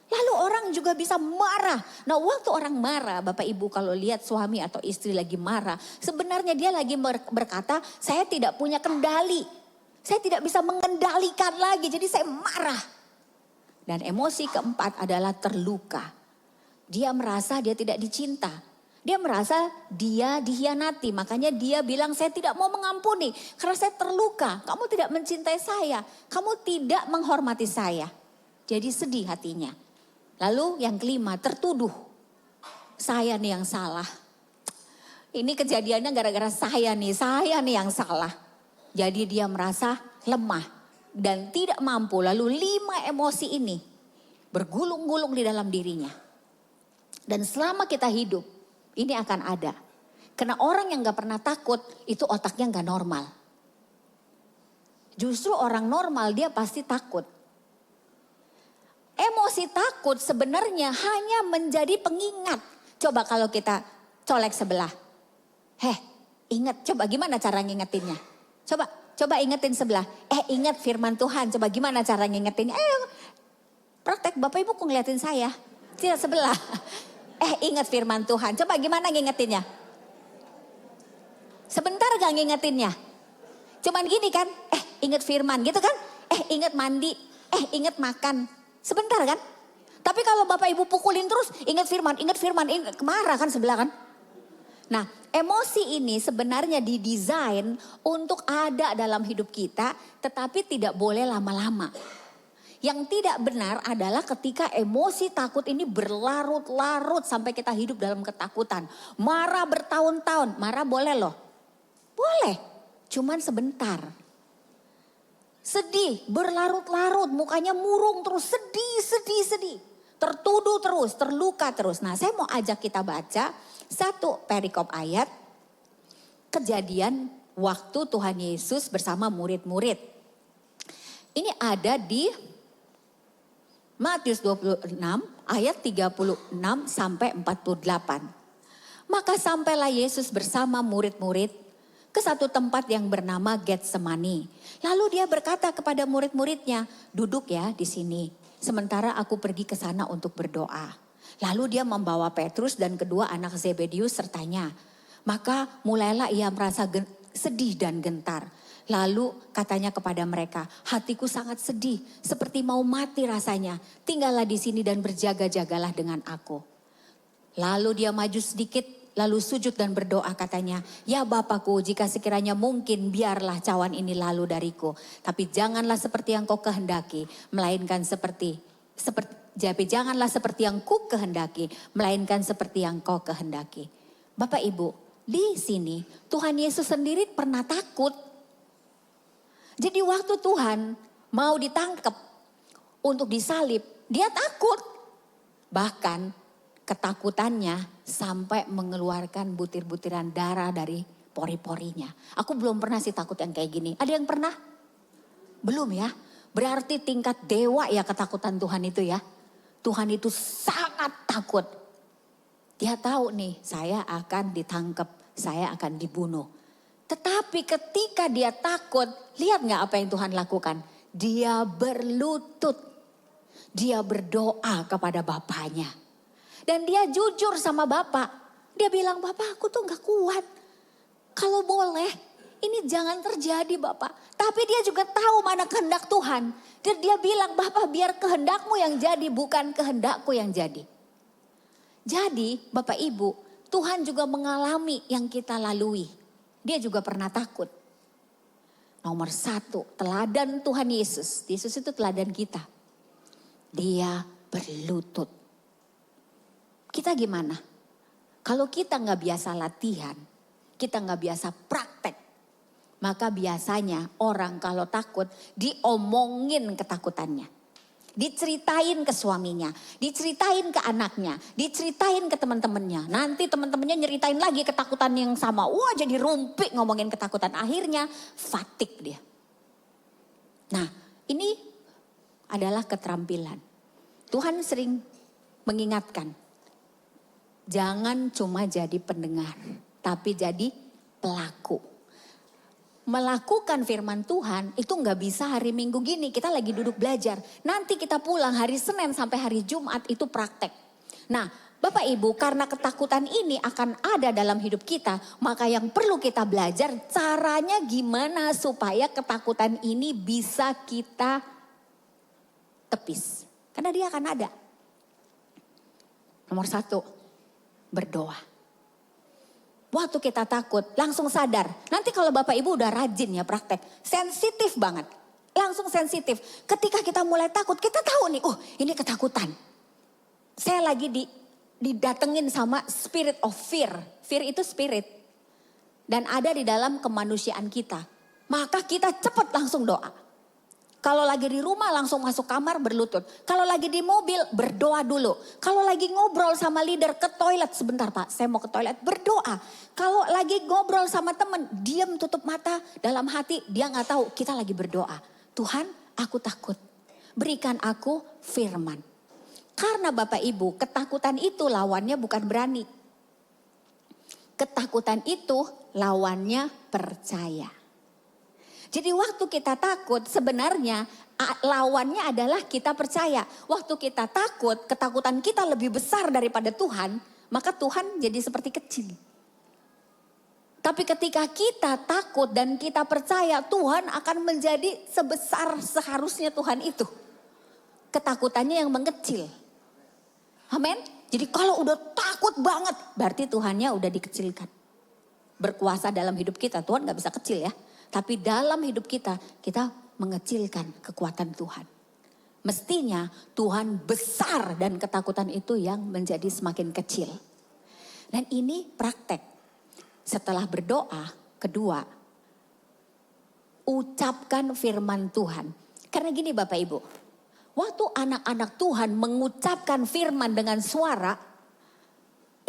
Lalu orang juga bisa marah. Nah waktu orang marah, Bapak Ibu kalau lihat suami atau istri lagi marah. Sebenarnya dia lagi berkata saya tidak punya kendali. Saya tidak bisa mengendalikan lagi, jadi saya marah. Dan emosi keempat adalah terluka. Dia merasa dia tidak dicinta. Dia merasa dia dikhianati. Makanya dia bilang saya tidak mau mengampuni. Karena saya terluka. Kamu tidak mencintai saya. Kamu tidak menghormati saya. Jadi sedih hatinya. Lalu yang kelima tertuduh. Saya nih yang salah. Ini kejadiannya gara-gara saya nih yang salah. Jadi dia merasa lemah dan tidak mampu. Lalu 5 emosi ini bergulung-gulung di dalam dirinya. Dan selama kita hidup, ini akan ada. Karena orang yang gak pernah takut, itu otaknya gak normal. Justru orang normal dia pasti takut. Emosi takut sebenarnya hanya menjadi pengingat. Coba kalau kita colek sebelah. Ingat, coba gimana cara ngingetinnya? Coba ingetin sebelah. Ingat firman Tuhan, coba gimana cara ngingetinnya? Praktek Bapak Ibu kok ngeliatin saya? Tidak sebelah. Ingat firman Tuhan. Coba gimana ngingetinnya? Sebentar gak ngingetinnya? Cuman gini kan? Ingat firman gitu kan? Ingat mandi. Ingat makan. Sebentar kan? Tapi kalau Bapak Ibu pukulin terus, ingat firman, marah kan sebelah kan? Nah, emosi ini sebenarnya didesain untuk ada dalam hidup kita, tetapi tidak boleh lama-lama. Yang tidak benar adalah ketika emosi takut ini berlarut-larut sampai kita hidup dalam ketakutan. Marah bertahun-tahun, marah boleh loh. Boleh, cuman sebentar. Sedih, berlarut-larut, mukanya murung terus, sedih. Tertuduh terus, terluka terus. Nah saya mau ajak kita baca satu perikop ayat. Kejadian waktu Tuhan Yesus bersama murid-murid. Ini ada di Matius 26 ayat 36 sampai 48. Maka sampailah Yesus bersama murid-murid ke satu tempat yang bernama Getsemani. Lalu dia berkata kepada murid-muridnya, duduk ya di sini. Sementara aku pergi ke sana untuk berdoa. Lalu dia membawa Petrus dan kedua anak Zebedius sertanya. Maka mulailah ia merasa sedih dan gentar. Lalu katanya kepada mereka, hatiku sangat sedih, seperti mau mati rasanya. Tinggallah di sini dan berjaga-jagalah dengan aku. Lalu dia maju sedikit, lalu sujud dan berdoa katanya, ya Bapakku, jika sekiranya mungkin biarlah cawan ini lalu dariku. Tapi janganlah seperti yang kau kehendaki, melainkan seperti janganlah seperti yang ku kehendaki, melainkan seperti yang kau kehendaki. Bapak Ibu, di sini Tuhan Yesus sendiri pernah takut. Jadi waktu Tuhan mau ditangkap untuk disalib, dia takut. Bahkan ketakutannya sampai mengeluarkan butir-butiran darah dari pori-porinya. Aku belum pernah sih takut yang kayak gini. Ada yang pernah? Belum ya? Berarti tingkat dewa ya ketakutan Tuhan itu ya. Tuhan itu sangat takut. Dia tahu nih saya akan ditangkap, saya akan dibunuh. Tetapi ketika dia takut, lihat gak apa yang Tuhan lakukan? Dia berlutut. Dia berdoa kepada Bapaknya. Dan dia jujur sama Bapak. Dia bilang, Bapak aku tuh gak kuat. Kalau boleh, ini jangan terjadi Bapak. Tapi dia juga tahu mana kehendak Tuhan. Dan dia bilang, Bapak biar kehendakmu yang jadi, bukan kehendakku yang jadi. Jadi Bapak Ibu, Tuhan juga mengalami yang kita lalui. Dia juga pernah takut. Nomor 1, teladan Tuhan Yesus. Yesus itu teladan kita. Dia berlutut. Kita gimana? Kalau kita nggak biasa latihan, kita nggak biasa praktek, maka biasanya orang kalau takut diomongin ketakutannya. Diceritain ke suaminya, diceritain ke anaknya, diceritain ke teman-temannya. Nanti teman-temannya nyeritain lagi ketakutan yang sama. Wah, jadi rumpi ngomongin ketakutan. Akhirnya fatik dia. Nah, ini adalah keterampilan. Tuhan sering mengingatkan. Jangan cuma jadi pendengar, tapi jadi pelaku. Melakukan firman Tuhan itu nggak bisa hari Minggu gini, kita lagi duduk belajar. Nanti kita pulang hari Senin sampai hari Jumat itu praktek. Nah, Bapak Ibu, karena ketakutan ini akan ada dalam hidup kita, maka yang perlu kita belajar caranya gimana supaya ketakutan ini bisa kita tepis. Karena dia akan ada. Nomor 1, berdoa. Waktu kita takut langsung sadar. Nanti kalau Bapak Ibu udah rajin ya praktek. Sensitif banget. Langsung sensitif. Ketika kita mulai takut kita tahu nih. Oh, ini ketakutan. Saya lagi didatengin sama spirit of fear. Fear itu spirit. Dan ada di dalam kemanusiaan kita. Maka kita cepat langsung doa. Kalau lagi di rumah langsung masuk kamar berlutut. Kalau lagi di mobil berdoa dulu. Kalau lagi ngobrol sama leader ke toilet sebentar Pak, saya mau ke toilet, berdoa. Kalau lagi ngobrol sama teman, diam tutup mata dalam hati, dia nggak tahu kita lagi berdoa. Tuhan, aku takut. Berikan aku firman. Karena Bapak Ibu, ketakutan itu lawannya bukan berani. Ketakutan itu lawannya percaya. Jadi waktu kita takut sebenarnya lawannya adalah kita percaya. Waktu kita takut, ketakutan kita lebih besar daripada Tuhan, maka Tuhan jadi seperti kecil. Tapi ketika kita takut dan kita percaya, Tuhan akan menjadi sebesar seharusnya Tuhan itu. Ketakutannya yang mengecil. Amin. Jadi kalau udah takut banget, berarti Tuhannya udah dikecilkan. Berkuasa dalam hidup kita, Tuhan gak bisa kecil ya. Tapi dalam hidup kita, kita mengecilkan kekuatan Tuhan. Mestinya Tuhan besar dan ketakutan itu yang menjadi semakin kecil. Dan ini praktek. Setelah berdoa, kedua, ucapkan firman Tuhan. Karena gini Bapak Ibu, waktu anak-anak Tuhan mengucapkan firman dengan suara,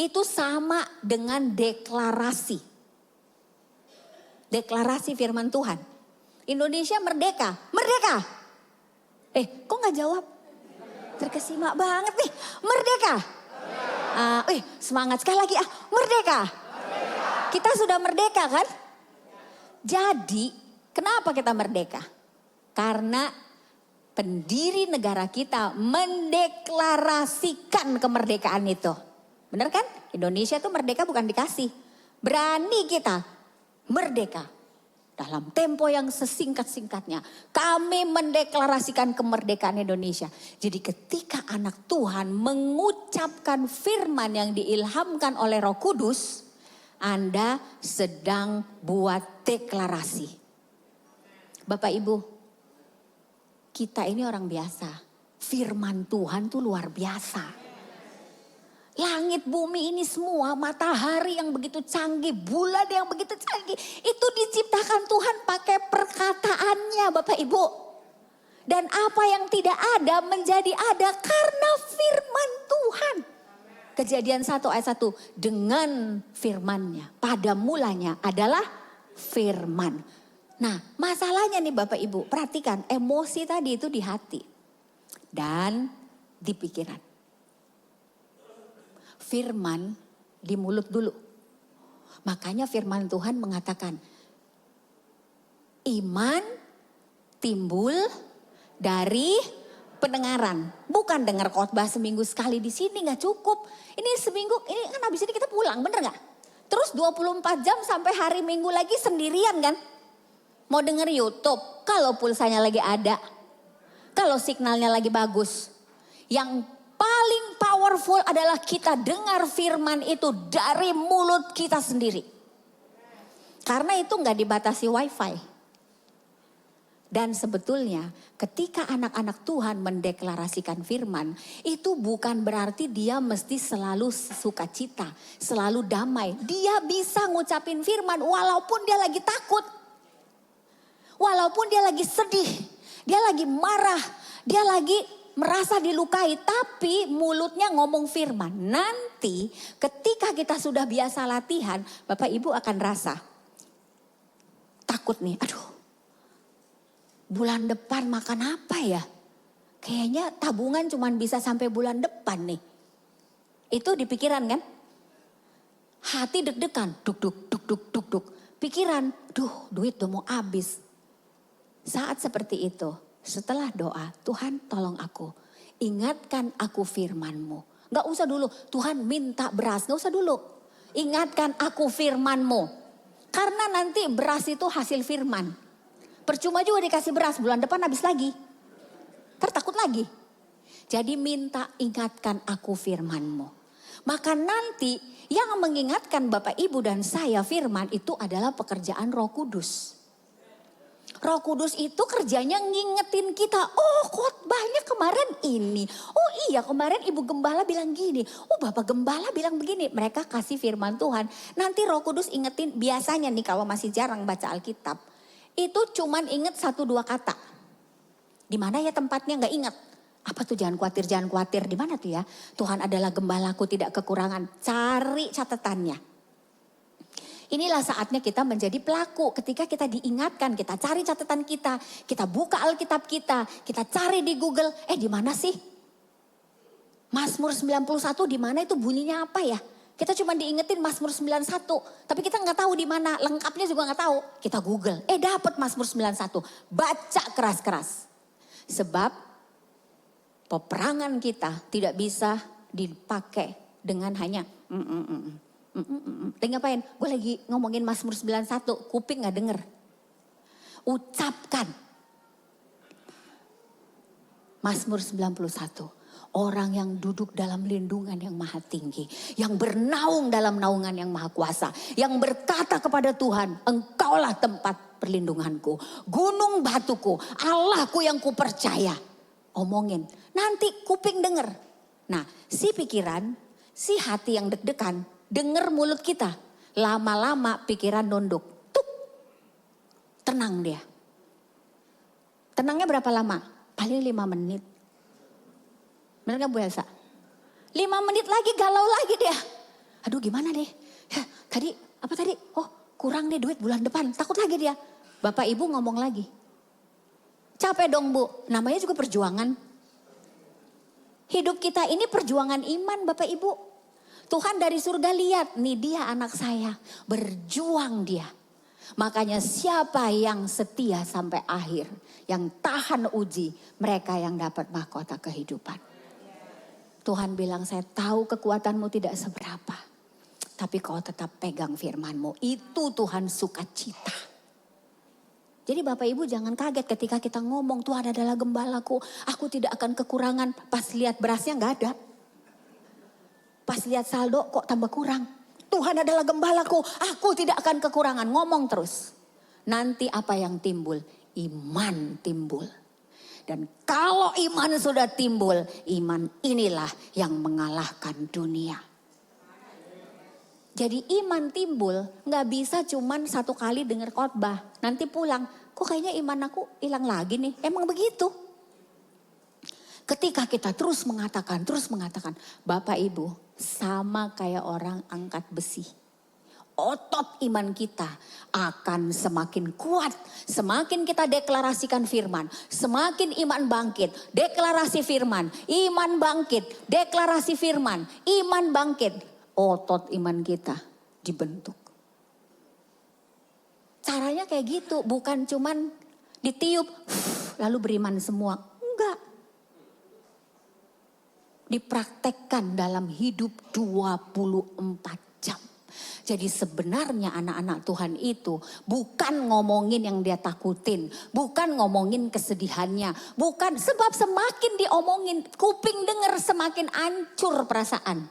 itu sama dengan deklarasi. Deklarasi firman Tuhan. Indonesia merdeka. Merdeka. Kok gak jawab? Terkesima banget nih. Merdeka. Semangat sekali lagi. Merdeka. Kita sudah merdeka kan? Jadi kenapa kita merdeka? Karena pendiri negara kita mendeklarasikan kemerdekaan itu. Benar kan? Indonesia itu merdeka bukan dikasih. Berani kita merdeka. Dalam tempo yang sesingkat-singkatnya. Kami mendeklarasikan kemerdekaan Indonesia. Jadi ketika anak Tuhan mengucapkan firman yang diilhamkan oleh Roh Kudus. Anda sedang buat deklarasi. Bapak Ibu. Kita ini orang biasa. Firman Tuhan tuh luar biasa. Langit bumi ini semua, matahari yang begitu canggih, bulan yang begitu canggih. Itu diciptakan Tuhan pakai perkataannya Bapak Ibu. Dan apa yang tidak ada menjadi ada karena firman Tuhan. Kejadian 1 ayat 1, dengan firmannya. Pada mulanya adalah firman. Nah masalahnya nih Bapak Ibu, perhatikan emosi tadi itu di hati. Dan di pikiran. Firman di mulut dulu. Makanya firman Tuhan mengatakan, iman timbul dari pendengaran. Bukan dengar khotbah seminggu sekali di sini gak cukup. Ini seminggu, ini kan habis ini kita pulang, bener gak? Terus 24 jam sampai hari Minggu lagi sendirian kan? Mau denger YouTube, kalau pulsanya lagi ada. Kalau signalnya lagi bagus. Yang paling power powerful adalah kita dengar firman itu dari mulut kita sendiri. Karena itu nggak dibatasi wifi. Dan sebetulnya ketika anak-anak Tuhan mendeklarasikan firman, itu bukan berarti dia mesti selalu sukacita, selalu damai. Dia bisa ngucapin firman walaupun dia lagi takut. Walaupun dia lagi sedih, dia lagi marah, dia lagi merasa dilukai. Tapi mulutnya ngomong firman. Nanti ketika kita sudah biasa latihan, Bapak Ibu akan rasa takut nih, aduh. Bulan depan makan apa ya? Kayaknya tabungan cuma bisa sampai bulan depan nih. Itu di pikiran kan? Hati deg-degan, duk. Pikiran, duit udah mau habis. Saat seperti itu, setelah doa, Tuhan tolong aku. Ingatkan aku firman-Mu. Gak usah dulu, Tuhan minta beras, gak usah dulu. Ingatkan aku firman-Mu. Karena nanti beras itu hasil firman. Percuma juga dikasih beras, bulan depan habis lagi. Takut lagi. Jadi minta ingatkan aku firman-Mu. Maka nanti yang mengingatkan Bapak Ibu dan saya firman itu adalah pekerjaan Roh Kudus. Roh Kudus itu kerjanya ngingetin kita. Oh khotbahnya kemarin ini. Oh iya kemarin Ibu Gembala bilang gini. Oh Bapak Gembala bilang begini. Mereka kasih firman Tuhan. Nanti Roh Kudus ingetin biasanya nih kalau masih jarang baca Alkitab. Itu cuman inget 1-2 kata. Di mana ya tempatnya nggak inget. Apa tuh jangan khawatir. Di mana tuh ya? Tuhan adalah gembalaku tidak kekurangan. Cari catatannya. Inilah saatnya kita menjadi pelaku. Ketika kita diingatkan, kita cari catatan kita. Kita buka Alkitab kita cari di Google. Di mana sih? Mazmur 91 di mana itu bunyinya apa ya? Kita cuma diingetin Mazmur 91, tapi kita nggak tahu di mana, lengkapnya juga nggak tahu. Kita Google, dapat Mazmur 91, baca keras-keras. Sebab peperangan kita tidak bisa dipakai dengan hanya Lagi ngapain? Gue lagi ngomongin Mazmur 91, kuping nggak denger. Ucapkan Mazmur 91. Orang yang duduk dalam lindungan yang maha tinggi. Yang bernaung dalam naungan yang maha kuasa. Yang berkata kepada Tuhan, Engkaulah tempat perlindunganku. Gunung batuku, Allahku yang kupercaya. Omongin, nanti kuping denger. Nah si pikiran, si hati yang deg-degan, denger mulut kita. Lama-lama pikiran nunduk. Tuk, tenang dia. Tenangnya berapa lama? Paling 5 menit. Bener gak Bu Elsa? 5 menit lagi galau lagi dia. Aduh gimana deh. Apa tadi? Oh kurang deh duit bulan depan. Takut lagi dia. Bapak Ibu ngomong lagi. Capek dong Bu. Namanya juga perjuangan. Hidup kita ini perjuangan iman Bapak Ibu. Tuhan dari surga lihat. Nih dia anak saya. Berjuang dia. Makanya siapa yang setia sampai akhir. Yang tahan uji. Mereka yang dapat mahkota kehidupan. Tuhan bilang saya tahu kekuatanmu tidak seberapa. Tapi kau tetap pegang firman-Mu. Itu Tuhan sukacita. Jadi Bapak Ibu jangan kaget ketika kita ngomong Tuhan adalah gembalaku. Aku tidak akan kekurangan. Pas lihat berasnya gak ada. Pas lihat saldo kok tambah kurang. Tuhan adalah gembalaku. Aku tidak akan kekurangan. Ngomong terus. Nanti apa yang timbul? Iman timbul. Dan kalau iman sudah timbul, iman inilah yang mengalahkan dunia. Jadi iman timbul gak bisa cuman 1 kali dengar khotbah. Nanti pulang, kok kayaknya iman aku hilang lagi nih. Emang begitu. Ketika kita terus mengatakan, Bapak Ibu sama kayak orang angkat besi. Otot iman kita akan semakin kuat. Semakin kita deklarasikan firman. Semakin iman bangkit. Deklarasi firman. Iman bangkit. Deklarasi firman. Iman bangkit. Otot iman kita dibentuk. Caranya kayak gitu. Bukan cuman ditiup. Lalu beriman semua. Enggak. Dipraktekkan dalam hidup 24 jam. Jadi sebenarnya anak-anak Tuhan itu bukan ngomongin yang dia takutin. Bukan ngomongin kesedihannya. Bukan, sebab semakin diomongin, kuping denger semakin hancur perasaan.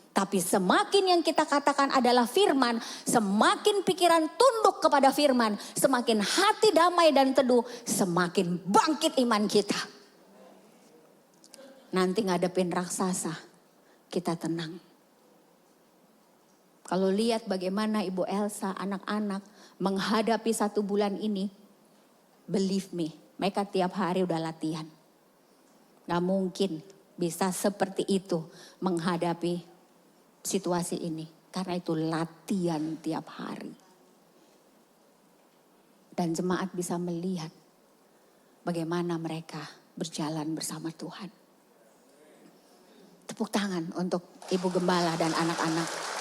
Tapi semakin yang kita katakan adalah firman, semakin pikiran tunduk kepada firman, semakin hati damai dan teduh, semakin bangkit iman kita. Nanti ngadepin raksasa, kita tenang. Kalau lihat bagaimana Ibu Elsa, anak-anak menghadapi 1 bulan ini, believe me, mereka tiap hari udah latihan. Gak mungkin bisa seperti itu menghadapi situasi ini. Karena itu latihan tiap hari. Dan jemaat bisa melihat bagaimana mereka berjalan bersama Tuhan. Tepuk tangan untuk Ibu Gembala dan anak-anak.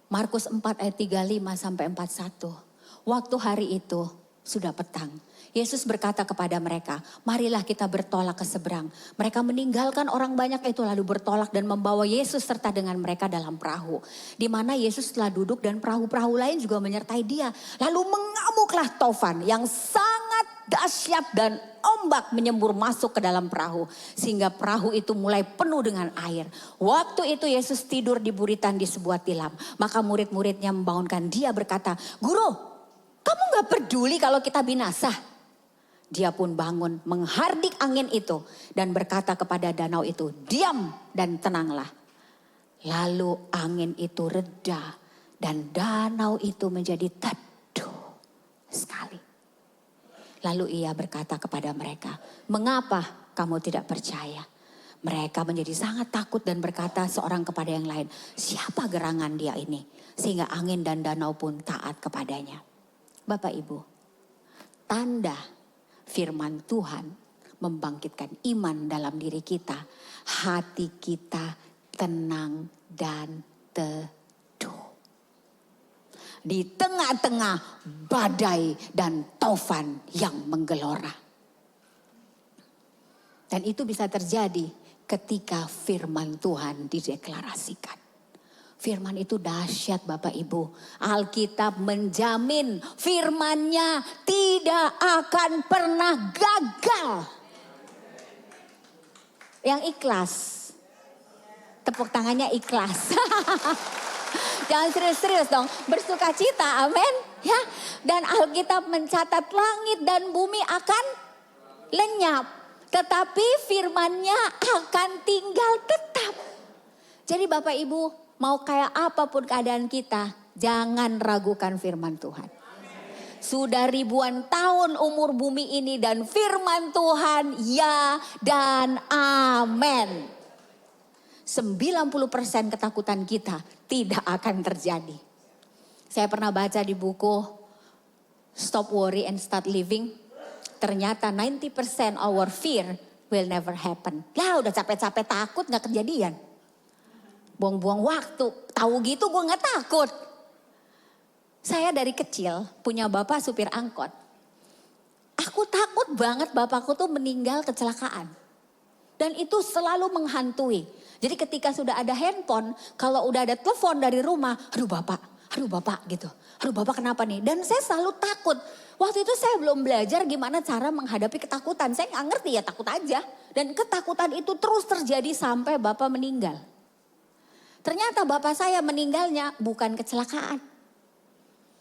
Markus 4 ayat 35 sampai 41. Waktu hari itu sudah petang. Yesus berkata kepada mereka, marilah kita bertolak ke seberang. Mereka meninggalkan orang banyak itu lalu bertolak dan membawa Yesus serta dengan mereka dalam perahu. Di mana Yesus telah duduk dan perahu-perahu lain juga menyertai dia. Lalu mengamuklah tofan yang sangat dahsyat dan ombak menyembur masuk ke dalam perahu. Sehingga perahu itu mulai penuh dengan air. Waktu itu Yesus tidur di buritan di sebuah tilam. Maka murid-muridnya membangunkan dia berkata, Guru, kamu gak peduli kalau kita binasa? Dia pun bangun menghardik angin itu dan berkata kepada danau itu, diam dan tenanglah. Lalu angin itu reda dan danau itu menjadi teduh sekali. Lalu ia berkata kepada mereka, mengapa kamu tidak percaya? Mereka menjadi sangat takut dan berkata seorang kepada yang lain, siapa gerangan dia ini? Sehingga angin dan danau pun taat kepadanya. Bapak Ibu, tanda firman Tuhan membangkitkan iman dalam diri kita. Hati kita tenang dan teduh. Di tengah-tengah badai dan taufan yang menggelora. Dan itu bisa terjadi ketika firman Tuhan dideklarasikan. Firman itu dahsyat Bapak Ibu. Alkitab menjamin firmannya tidak akan pernah gagal. Yang ikhlas. Tepuk tangannya ikhlas. Jangan serius-serius dong. Bersuka cita, amin. Ya. Dan Alkitab mencatat langit dan bumi akan lenyap. Tetapi firmannya akan tinggal tetap. Jadi Bapak Ibu, mau kayak apapun keadaan kita, jangan ragukan firman Tuhan. Sudah ribuan tahun umur bumi ini dan firman Tuhan ya dan amin. 90% ketakutan kita tidak akan terjadi. Saya pernah baca di buku Stop Worry and Start Living. Ternyata 90% our fear will never happen. Lah udah capek-capek takut gak kejadian. Buang-buang waktu. Tahu gitu gue gak takut. Saya dari kecil punya bapak supir angkot. Aku takut banget bapakku tuh meninggal kecelakaan. Dan itu selalu menghantui. Jadi ketika sudah ada handphone, kalau udah ada telepon dari rumah, aduh bapak gitu. Aduh bapak kenapa nih? Dan saya selalu takut. Waktu itu saya belum belajar gimana cara menghadapi ketakutan. Saya gak ngerti ya takut aja. Dan ketakutan itu terus terjadi sampai bapak meninggal. Ternyata bapak saya meninggalnya bukan kecelakaan.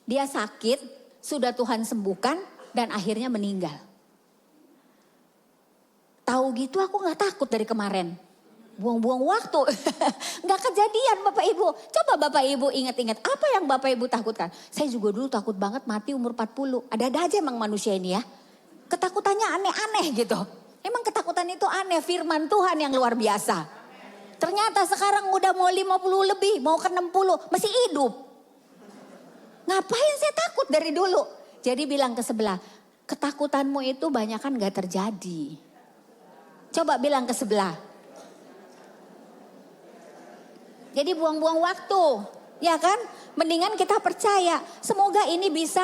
Dia sakit, sudah Tuhan sembuhkan dan akhirnya meninggal. Tahu gitu aku gak takut dari kemarin. Buang-buang waktu. Gak kejadian Bapak Ibu. Coba Bapak Ibu ingat-ingat apa yang Bapak Ibu takutkan. Saya juga dulu takut banget mati umur 40. Ada-ada aja emang manusia ini ya. Ketakutannya aneh-aneh gitu. Emang ketakutan itu aneh, firman Tuhan yang luar biasa. Ternyata sekarang udah mau 50 lebih, mau ke 60, masih hidup. Ngapain saya takut dari dulu? Jadi bilang ke sebelah, ketakutanmu itu banyak kan gak terjadi. Coba bilang ke sebelah. Jadi buang-buang waktu, ya kan? Mendingan kita percaya, semoga ini bisa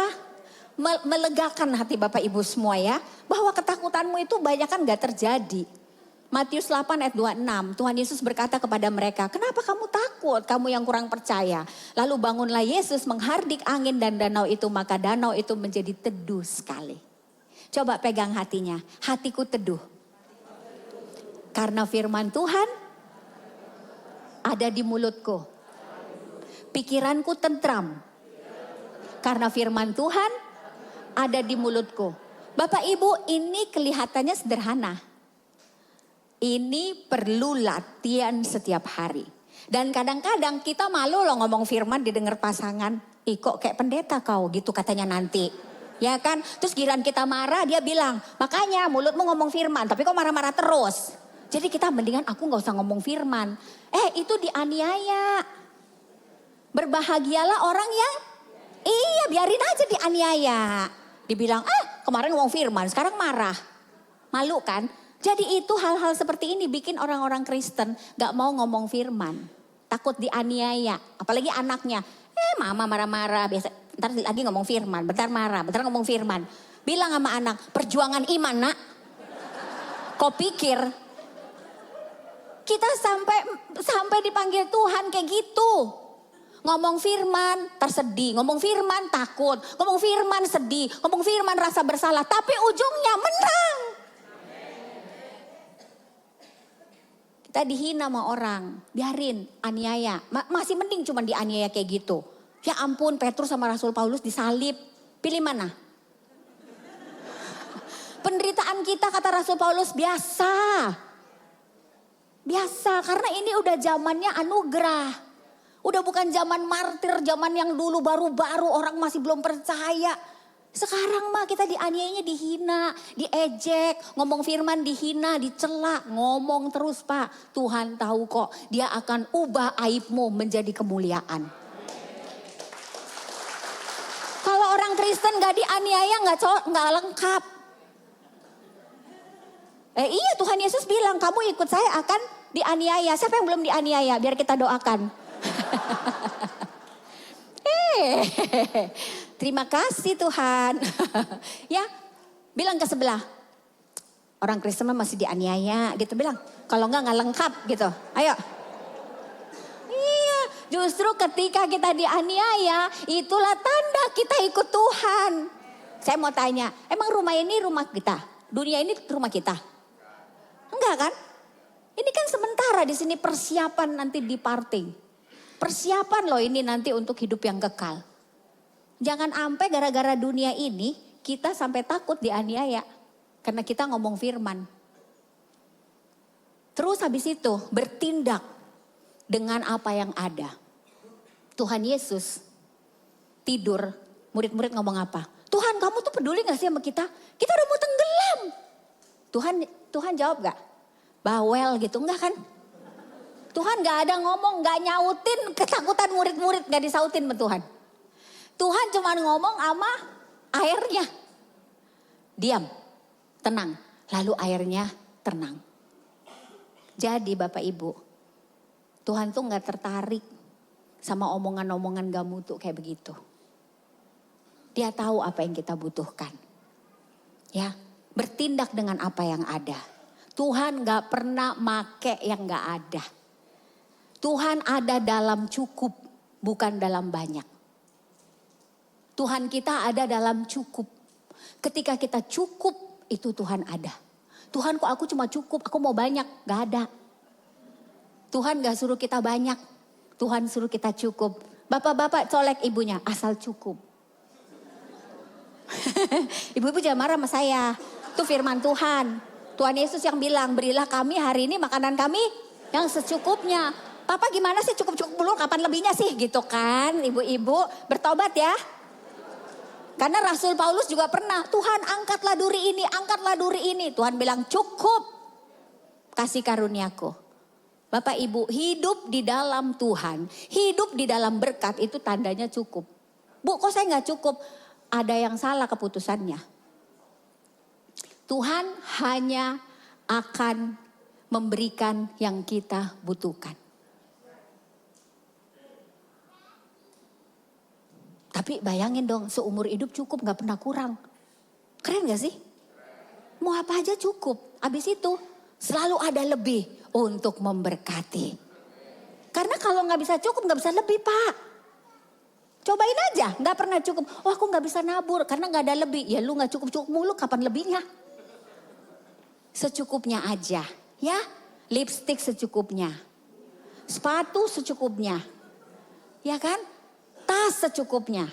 melegakan hati Bapak Ibu semua ya. Bahwa ketakutanmu itu banyak kan gak terjadi. Matius 8 ayat 26, Tuhan Yesus berkata kepada mereka, kenapa kamu takut, kamu yang kurang percaya? Lalu bangunlah Yesus menghardik angin dan danau itu, maka danau itu menjadi teduh sekali. Coba pegang hatinya, hatiku teduh. Karena firman Tuhan ada di mulutku. Pikiranku tentram. Karena firman Tuhan ada di mulutku. Bapak Ibu, ini kelihatannya sederhana. Ini perlu latihan setiap hari. Dan kadang-kadang kita malu loh ngomong firman didengar pasangan. Ih kok kayak pendeta kau gitu katanya nanti. Ya kan? Terus giliran kita marah dia bilang, makanya mulutmu ngomong firman tapi kok marah-marah terus. Jadi kita mendingan aku gak usah ngomong firman. Itu dianiaya. Berbahagialah orang yang, iya biarin aja dianiaya. Dibilang, kemarin ngomong firman sekarang marah. Malu kan? Jadi itu hal-hal seperti ini bikin orang-orang Kristen gak mau ngomong firman. Takut dianiaya. Apalagi anaknya. Mama marah-marah. Biasa, ntar lagi ngomong firman. Bentar marah, bentar ngomong firman. Bilang sama anak, perjuangan iman nak. Kau pikir kita sampai dipanggil Tuhan kayak gitu. Ngomong firman tersedih, ngomong firman takut, ngomong firman sedih, ngomong firman rasa bersalah. Tapi ujungnya menang. Kita dihina sama orang, biarin aniaya. Masih mending cuma dianiaya kayak gitu. Ya ampun, Petrus sama Rasul Paulus disalib. Pilih mana? Penderitaan kita kata Rasul Paulus biasa. Biasa, karena ini udah zamannya anugerah. Udah bukan zaman martir, zaman yang dulu baru-baru orang masih belum percaya. Sekarang mah kita dianiayanya dihina, diejek, ngomong firman dihina, dicela, ngomong terus Pak. Tuhan tahu kok dia akan ubah aibmu menjadi kemuliaan. Kalau orang Kristen gak dianiaya gak lengkap. Iya Tuhan Yesus bilang kamu ikut saya akan dianiaya. Siapa yang belum dianiaya? Biar kita doakan. Terima kasih Tuhan. Ya, bilang ke sebelah. Orang Kristen masih dianiaya gitu bilang. Kalau enggak lengkap gitu. Ayo. Iya, justru ketika kita dianiaya itulah tanda kita ikut Tuhan. Saya mau tanya, emang rumah ini rumah kita? Dunia ini rumah kita? Enggak kan? Ini kan sementara di sini persiapan nanti di parting. Persiapan loh ini nanti untuk hidup yang kekal. Jangan sampai gara-gara dunia ini kita sampai takut dianiaya. Karena kita ngomong firman. Terus habis itu bertindak dengan apa yang ada. Tuhan Yesus tidur, murid-murid ngomong apa? Tuhan kamu tuh peduli gak sih sama kita? Kita udah mau tenggelam. Tuhan jawab gak? Bawel gitu, enggak kan? Tuhan gak ada ngomong, gak nyautin ketakutan murid-murid, gak disautin sama Tuhan. Tuhan cuma ngomong sama airnya. Diam, tenang. Lalu airnya tenang. Jadi Bapak Ibu, Tuhan tuh gak tertarik sama omongan-omongan gak mutu kayak begitu. Dia tahu apa yang kita butuhkan. Ya, bertindak dengan apa yang ada. Tuhan gak pernah make yang gak ada. Tuhan ada dalam cukup, bukan dalam banyak. Tuhan kita ada dalam cukup. Ketika kita cukup, itu Tuhan ada. Tuhan kok aku cuma cukup, aku mau banyak, gak ada. Tuhan gak suruh kita banyak, Tuhan suruh kita cukup. Bapak-bapak colek ibunya, asal cukup. Ibu-ibu jangan marah sama saya, itu firman Tuhan. Tuhan Yesus yang bilang, berilah kami hari ini makanan kami yang secukupnya. Papa gimana sih cukup-cukup dulu, kapan lebihnya sih gitu kan. Ibu-ibu bertobat ya. Karena Rasul Paulus juga pernah, Tuhan angkatlah duri ini. Tuhan bilang cukup, kasih karuniaku. Bapak Ibu hidup di dalam Tuhan, hidup di dalam berkat itu tandanya cukup. Bu kok saya gak cukup? Ada yang salah keputusannya. Tuhan hanya akan memberikan yang kita butuhkan. Tapi bayangin dong, seumur hidup cukup gak pernah kurang. Keren gak sih? Mau apa aja cukup. Habis itu Selalu ada lebih untuk memberkati. Karena kalau nggak bisa cukup, nggak bisa lebih Pak. Cobain aja, nggak pernah cukup. Oh aku nggak bisa nabur karena nggak ada lebih. Ya lu nggak cukup-cukup mulu, kapan lebihnya? Secukupnya aja, ya. Lipstick secukupnya, sepatu secukupnya, ya kan? Tas secukupnya.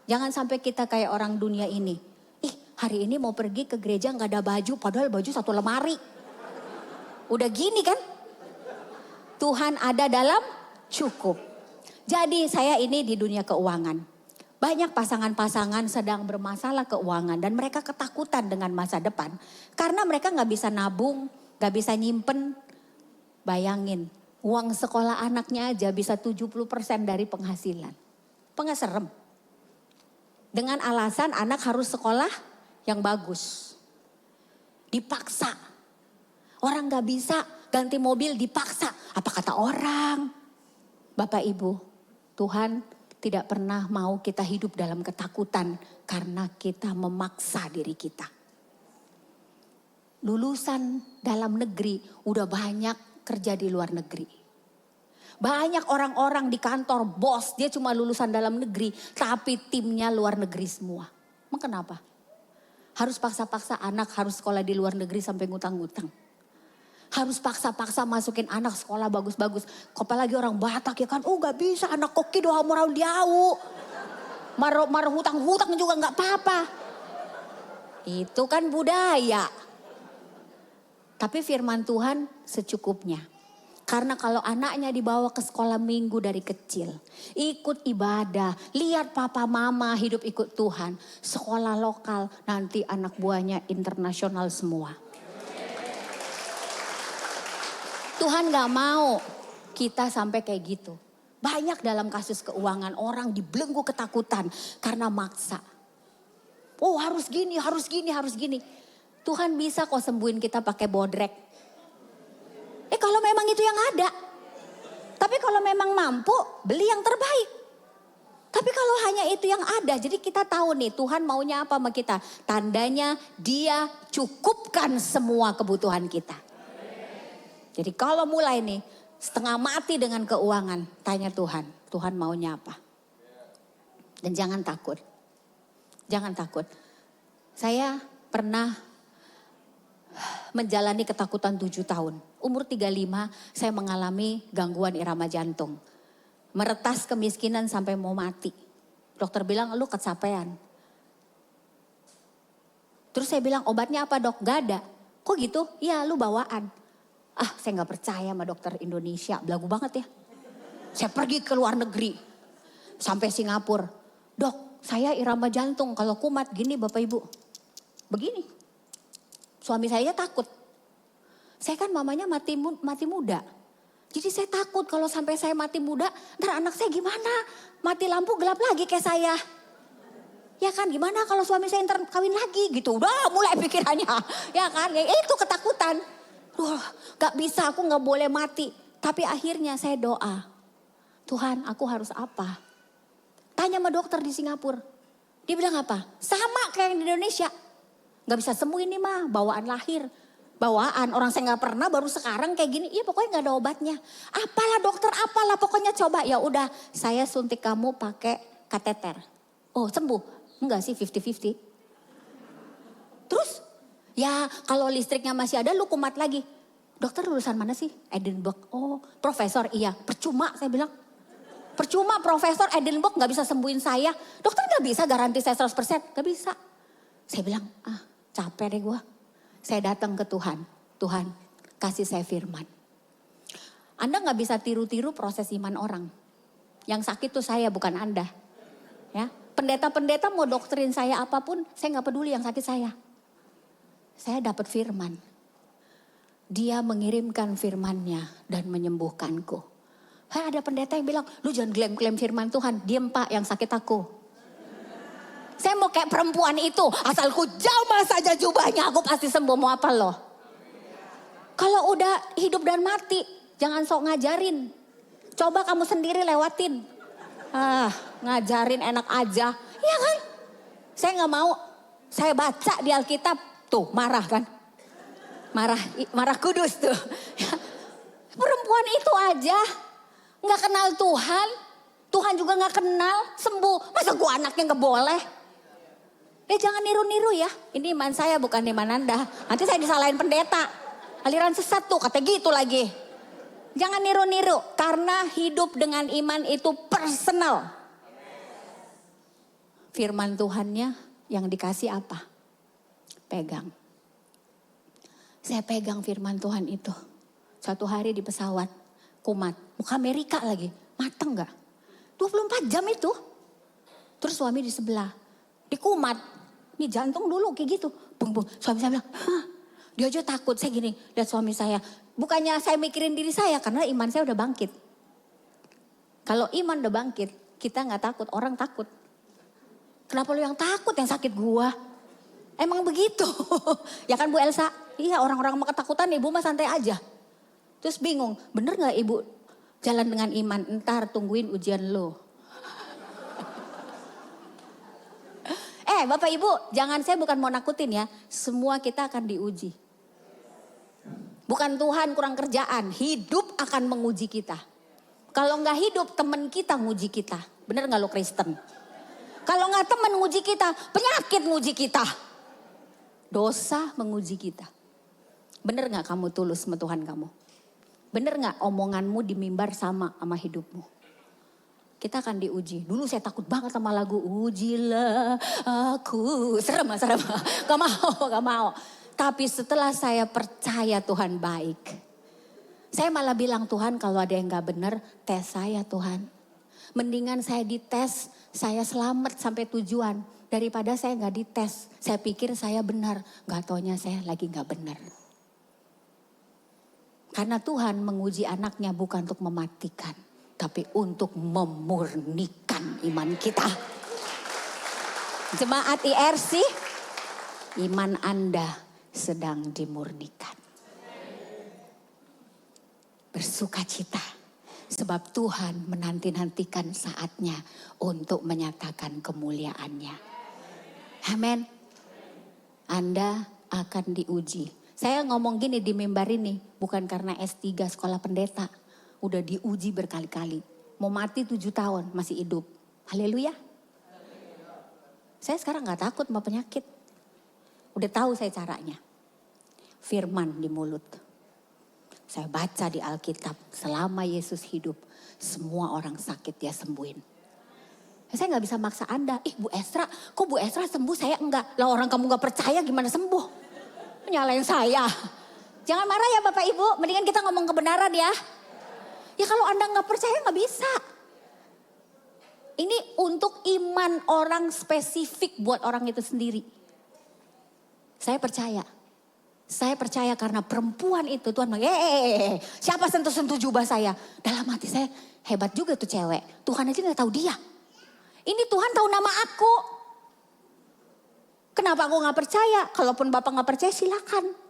Jangan sampai kita kayak orang dunia ini. Ih hari ini mau pergi ke gereja nggak ada baju, padahal baju satu lemari. Udah gini kan? Tuhan ada dalam cukup. Jadi saya ini di dunia keuangan. Banyak pasangan-pasangan sedang bermasalah keuangan dan mereka ketakutan dengan masa depan. Karena mereka gak bisa nabung, gak bisa nyimpen. Bayangin, uang sekolah anaknya aja bisa 70% dari penghasilan. Pengeserem. Dengan alasan anak harus sekolah yang bagus. Dipaksa. Orang gak bisa ganti mobil dipaksa. Apa kata orang? Bapak Ibu, Tuhan tidak pernah mau kita hidup dalam ketakutan karena kita memaksa diri kita. Lulusan dalam negeri udah banyak kerja di luar negeri. Banyak orang-orang di kantor bos dia cuma lulusan dalam negeri tapi timnya luar negeri semua. Emang kenapa? Harus paksa-paksa anak harus sekolah di luar negeri sampai ngutang-ngutang. Harus paksa-paksa masukin anak sekolah bagus-bagus. Apalagi orang Batak ya kan. Oh gak bisa anak koki doa moral diau. Marah hutang-hutang juga gak apa-apa. Itu kan budaya. Tapi firman Tuhan secukupnya. Karena kalau anaknya dibawa ke sekolah minggu dari kecil. Ikut ibadah. Lihat papa mama hidup ikut Tuhan. Sekolah lokal nanti anak buahnya internasional semua. Tuhan gak mau kita sampai kayak gitu. Banyak dalam kasus keuangan orang dibelenggu ketakutan karena maksa. Oh harus gini, harus gini, harus gini. Tuhan bisa kok sembuhin kita pakai bodrek. Kalau memang itu yang ada. Tapi kalau memang mampu beli yang terbaik. Tapi kalau hanya itu yang ada, jadi kita tahu nih Tuhan maunya apa sama kita. Tandanya dia cukupkan semua kebutuhan kita. Jadi kalau mulai nih setengah mati dengan keuangan, tanya Tuhan, Tuhan maunya apa? Dan jangan takut. Jangan takut. Saya pernah menjalani ketakutan 7 tahun. Umur 35 saya mengalami gangguan irama jantung. Meretas kemiskinan sampai mau mati. Dokter bilang lu kecapean. Terus saya bilang obatnya apa dok? Gak ada. Kok gitu? Iya lu bawaan. Saya gak percaya sama dokter Indonesia. Belagu banget ya. Saya pergi ke luar negeri. Sampai Singapura. Dok, saya irama jantung. Kalau kumat gini Bapak Ibu. Begini. Suami saya takut. Saya kan mamanya mati muda. Jadi saya takut kalau sampai saya mati muda. Ntar anak saya gimana? Mati lampu gelap lagi kayak saya. Ya kan gimana kalau suami saya ntar kawin lagi gitu. Udah mulai pikirannya. Ya kan ya itu ketakutan. Gak bisa, aku gak boleh mati. Tapi akhirnya saya doa. Tuhan, aku harus apa? Tanya sama dokter di Singapura. Dia bilang apa? Sama kayak yang di Indonesia. Gak bisa sembuh ini mah, bawaan lahir. Bawaan, orang saya gak pernah, baru sekarang kayak gini. Iya pokoknya gak ada obatnya. Apalah dokter, apalah pokoknya coba. Ya udah, saya suntik kamu pakai kateter. Oh sembuh? Enggak sih, 50-50. Terus? Ya kalau listriknya masih ada lu kumat lagi. Dokter lulusan mana sih? Edinburgh. Oh profesor iya. Percuma saya bilang. Percuma profesor Edinburgh gak bisa sembuhin saya. Dokter gak bisa garanti saya 100%. Gak bisa. Saya bilang capek deh gue. Saya datang ke Tuhan. Tuhan kasih saya firman. Anda gak bisa tiru-tiru proses iman orang. Yang sakit tuh saya bukan Anda. Ya, pendeta-pendeta mau doktrin saya apapun. Saya gak peduli yang sakit saya. Saya dapat firman. Dia mengirimkan firman-Nya dan menyembuhkanku. Ada pendeta yang bilang, lu jangan klaim-klaim firman Tuhan. Diem Pak yang sakit aku. Saya mau kayak perempuan itu. Asal ku jamah saja jubahnya aku pasti sembuh. Mau apa loh? Kalau udah hidup dan mati, jangan sok ngajarin. Coba kamu sendiri lewatin. Ngajarin enak aja. Iya kan? Saya gak mau. Saya baca di Alkitab. Tuh marah kan. Marah kudus tuh. Perempuan itu aja nggak kenal Tuhan. Tuhan juga nggak kenal, sembuh. Masa gua anaknya nggak boleh? Jangan niru-niru ya. Ini iman saya bukan iman Anda. Nanti saya disalahin pendeta. Aliran sesat tuh, kata gitu lagi. Jangan niru-niru. Karena hidup dengan iman itu personal. Firman Tuhannya yang dikasih apa? Pegang. Saya pegang firman Tuhan itu. Suatu hari di pesawat, kumat. Muka Amerika lagi, mateng gak? 24 jam itu. Terus suami di sebelah, dikumat. Ini jantung dulu kayak gitu. Bung, suami saya bilang, hah? Dia aja takut. Saya gini, lihat suami saya. Bukannya saya mikirin diri saya, karena iman saya udah bangkit. Kalau iman udah bangkit, kita gak takut, orang takut. Kenapa lu yang takut, yang sakit gua? Emang begitu. Ya kan Bu Elsa? Iya, orang-orang sama ketakutan, ibu mah santai aja. Terus bingung, bener gak ibu jalan dengan iman? Entar tungguin ujian lo. Bapak Ibu, saya bukan mau nakutin ya. Semua kita akan diuji. Bukan Tuhan kurang kerjaan, hidup akan menguji kita. Kalau nggak hidup, teman kita nguji kita. Bener nggak lo Kristen? Kalau nggak teman nguji kita, penyakit nguji kita. Dosa menguji kita. Bener nggak kamu tulus sama Tuhan kamu? Bener nggak omonganmu di mimbar sama hidupmu? Kita akan diuji. Dulu saya takut banget sama lagu Ujilah Aku. Serem. Gak mau. Tapi setelah saya percaya Tuhan baik. Saya malah bilang, Tuhan kalau ada yang gak benar, tes saya Tuhan. Mendingan saya dites, saya selamat sampai tujuan. Daripada saya gak dites, saya pikir saya benar. Gak taunya saya lagi gak benar. Karena Tuhan menguji anaknya bukan untuk mematikan. Tapi untuk memurnikan iman kita. Jemaat IRC, iman Anda sedang dimurnikan. Bersukacita. Sebab Tuhan menanti-nantikan saatnya untuk menyatakan kemuliaannya. Amin. Anda akan diuji. Saya ngomong gini di mimbar ini bukan karena S3 sekolah pendeta. Udah diuji berkali-kali. Mau mati 7 tahun masih hidup. Haleluya. Saya sekarang gak takut sama penyakit. Udah tahu saya caranya. Firman di mulut. Saya baca di Alkitab. Selama Yesus hidup. Semua orang sakit dia sembuhin. Saya gak bisa maksa Anda. Bu Esra, kok Bu Esra sembuh saya enggak. Lah orang kamu gak percaya gimana sembuh. Nyalain saya. Jangan marah ya Bapak Ibu. Mendingan kita ngomong kebenaran ya. Ya kalau Anda nggak percaya nggak bisa. Ini untuk iman orang spesifik buat orang itu sendiri. Saya percaya. Saya percaya karena perempuan itu Tuhan bilang, siapa sentuh-sentuh jubah saya? Dalam hati saya, hebat juga tuh cewek. Tuhan aja nggak tahu dia. Ini Tuhan tahu nama aku. Kenapa aku nggak percaya? Kalaupun Bapak nggak percaya silakan.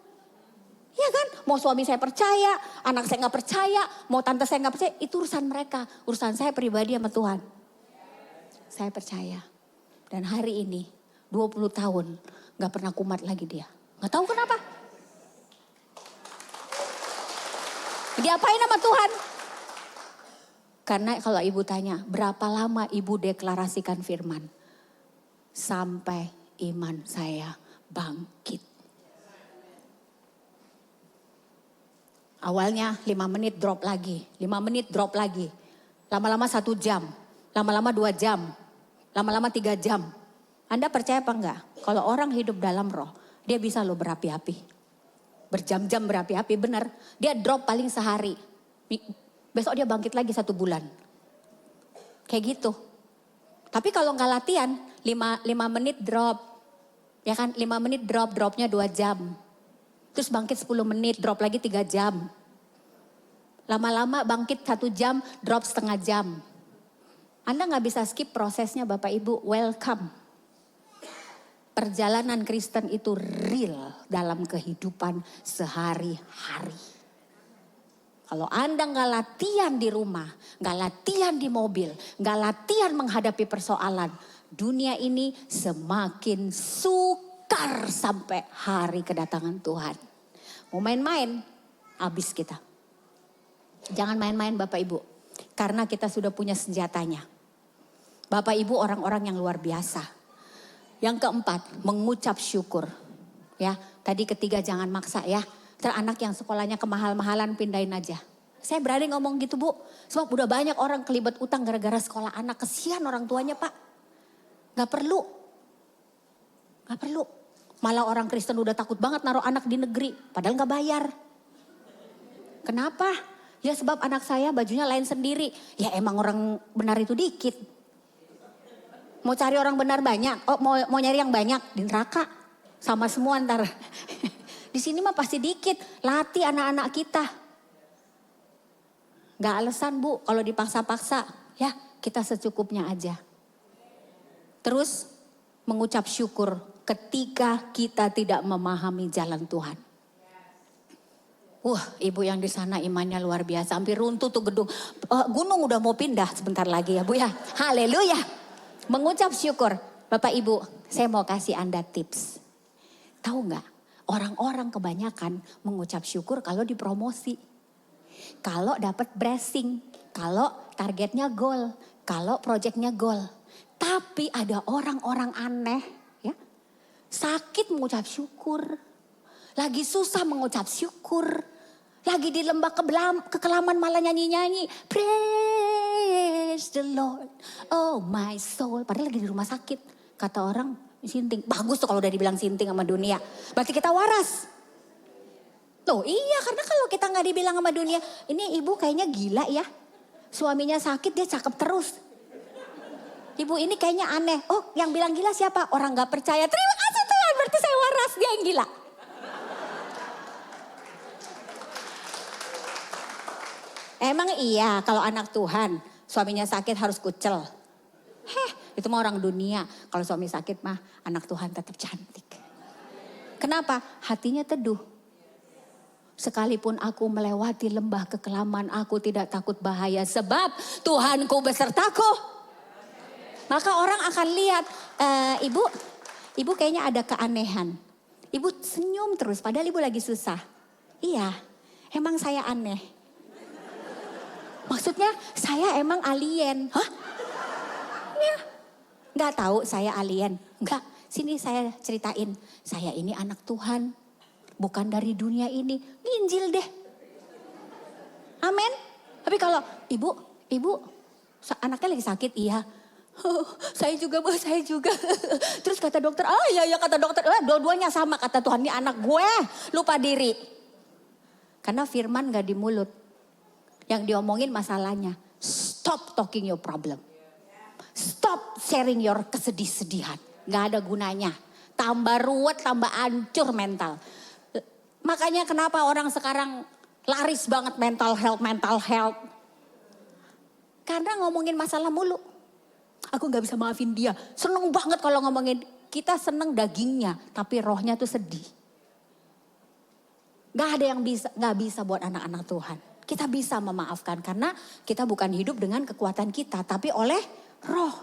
Ya kan, mau suami saya percaya, anak saya nggak percaya, mau tante saya nggak percaya, itu urusan mereka. Urusan saya pribadi sama Tuhan. Saya percaya. Dan hari ini 20 tahun nggak pernah kumat lagi dia. Nggak tahu kenapa. Diapain sama Tuhan? Karena kalau ibu tanya, berapa lama ibu deklarasikan firman? Sampai iman saya bangkit. Awalnya 5 menit drop lagi, 5 menit drop lagi. Lama-lama 1 jam, lama-lama 2 jam, lama-lama 3 jam. Anda percaya apa enggak? Kalau orang hidup dalam roh, dia bisa loh berapi-api. Berjam-jam berapi-api, bener. Dia drop paling sehari. Besok dia bangkit lagi 1 bulan. Kayak gitu. Tapi kalau nggak latihan, 5 menit drop. Ya kan, 5 menit drop, dropnya 2 jam. Terus bangkit 10 menit, drop lagi 3 jam. Lama-lama bangkit 1 jam, drop setengah jam. Anda gak bisa skip prosesnya Bapak Ibu, welcome. Perjalanan Kristen itu real dalam kehidupan sehari-hari. Kalau Anda gak latihan di rumah, gak latihan di mobil, gak latihan menghadapi persoalan, dunia ini semakin sukar sampai hari kedatangan Tuhan. Mau main-main, habis kita. Jangan main-main Bapak Ibu. Karena kita sudah punya senjatanya. Bapak Ibu orang-orang yang luar biasa. Yang keempat, mengucap syukur. Ya, tadi ketiga jangan maksa ya. Anak yang sekolahnya kemahal-mahalan pindahin aja. Saya berani ngomong gitu Bu. Sebab udah banyak orang kelibat utang gara-gara sekolah anak. Kesian orang tuanya Pak. Gak perlu. Gak perlu. Malah orang Kristen udah takut banget naruh anak di negeri. Padahal gak bayar. Kenapa? Ya sebab anak saya bajunya lain sendiri. Ya emang orang benar itu dikit. Mau cari orang benar banyak. Oh mau nyari yang banyak di neraka. Sama semua ntar. Di sini mah pasti dikit. Latih anak-anak kita. Gak alasan Bu kalau dipaksa-paksa. Ya kita secukupnya aja. Terus mengucap syukur ketika kita tidak memahami jalan Tuhan. Wah ibu yang di sana imannya luar biasa. Hampir runtuh tuh gedung. Gunung udah mau pindah sebentar lagi ya Bu ya. Haleluya. Mengucap syukur. Bapak Ibu saya mau kasih Anda tips. Tahu gak? Orang-orang kebanyakan mengucap syukur kalau dipromosi. Kalau dapat blessing. Kalau targetnya goal. Kalau proyeknya goal. Tapi ada orang-orang aneh ya. Sakit mengucap syukur. Lagi susah mengucap syukur. Lagi di lembah kekelaman malah nyanyi-nyanyi. Praise the Lord. Oh my soul. Padahal lagi di rumah sakit. Kata orang sinting. Bagus tuh kalau udah dibilang sinting sama dunia. Berarti kita waras. Loh iya karena kalau kita gak dibilang sama dunia. Ini ibu kayaknya gila ya. Suaminya sakit dia cakep terus. Ibu ini kayaknya aneh. Oh yang bilang gila siapa? Orang gak percaya. Terima kasih Tuhan berarti saya waras. Dia yang gila. Emang iya kalau anak Tuhan suaminya sakit harus kucel. Itu mah orang dunia. Kalau suami sakit mah anak Tuhan tetap cantik. Kenapa? Hatinya teduh. Sekalipun aku melewati lembah kekelaman aku tidak takut bahaya. Sebab Tuhanku besertaku. Maka orang akan lihat, ibu kayaknya ada keanehan. Ibu senyum terus padahal ibu lagi susah. Iya, emang saya aneh. Maksudnya saya emang alien. Hah? Ya. Gak tahu saya alien. Enggak, sini saya ceritain. Saya ini anak Tuhan. Bukan dari dunia ini. Injil deh. Amin. Tapi kalau ibu anaknya lagi sakit, iya. Oh, saya juga Bu, saya juga. Terus kata dokter, iya kata dokter. Dua-duanya sama kata Tuhan, ini anak gue. Lupa diri. Karena firman gak di mulut. Yang diomongin masalahnya. Stop talking your problem. Stop sharing your kesedih-sedihan. Gak ada gunanya. Tambah ruwet, tambah hancur mental. Makanya kenapa orang sekarang laris banget mental health. Karena ngomongin masalah mulu. Aku gak bisa maafin dia. Seneng banget kalau ngomongin. Kita seneng dagingnya. Tapi rohnya tuh sedih. Gak ada yang gak bisa buat anak-anak Tuhan. Kita bisa memaafkan karena kita bukan hidup dengan kekuatan kita. Tapi oleh roh.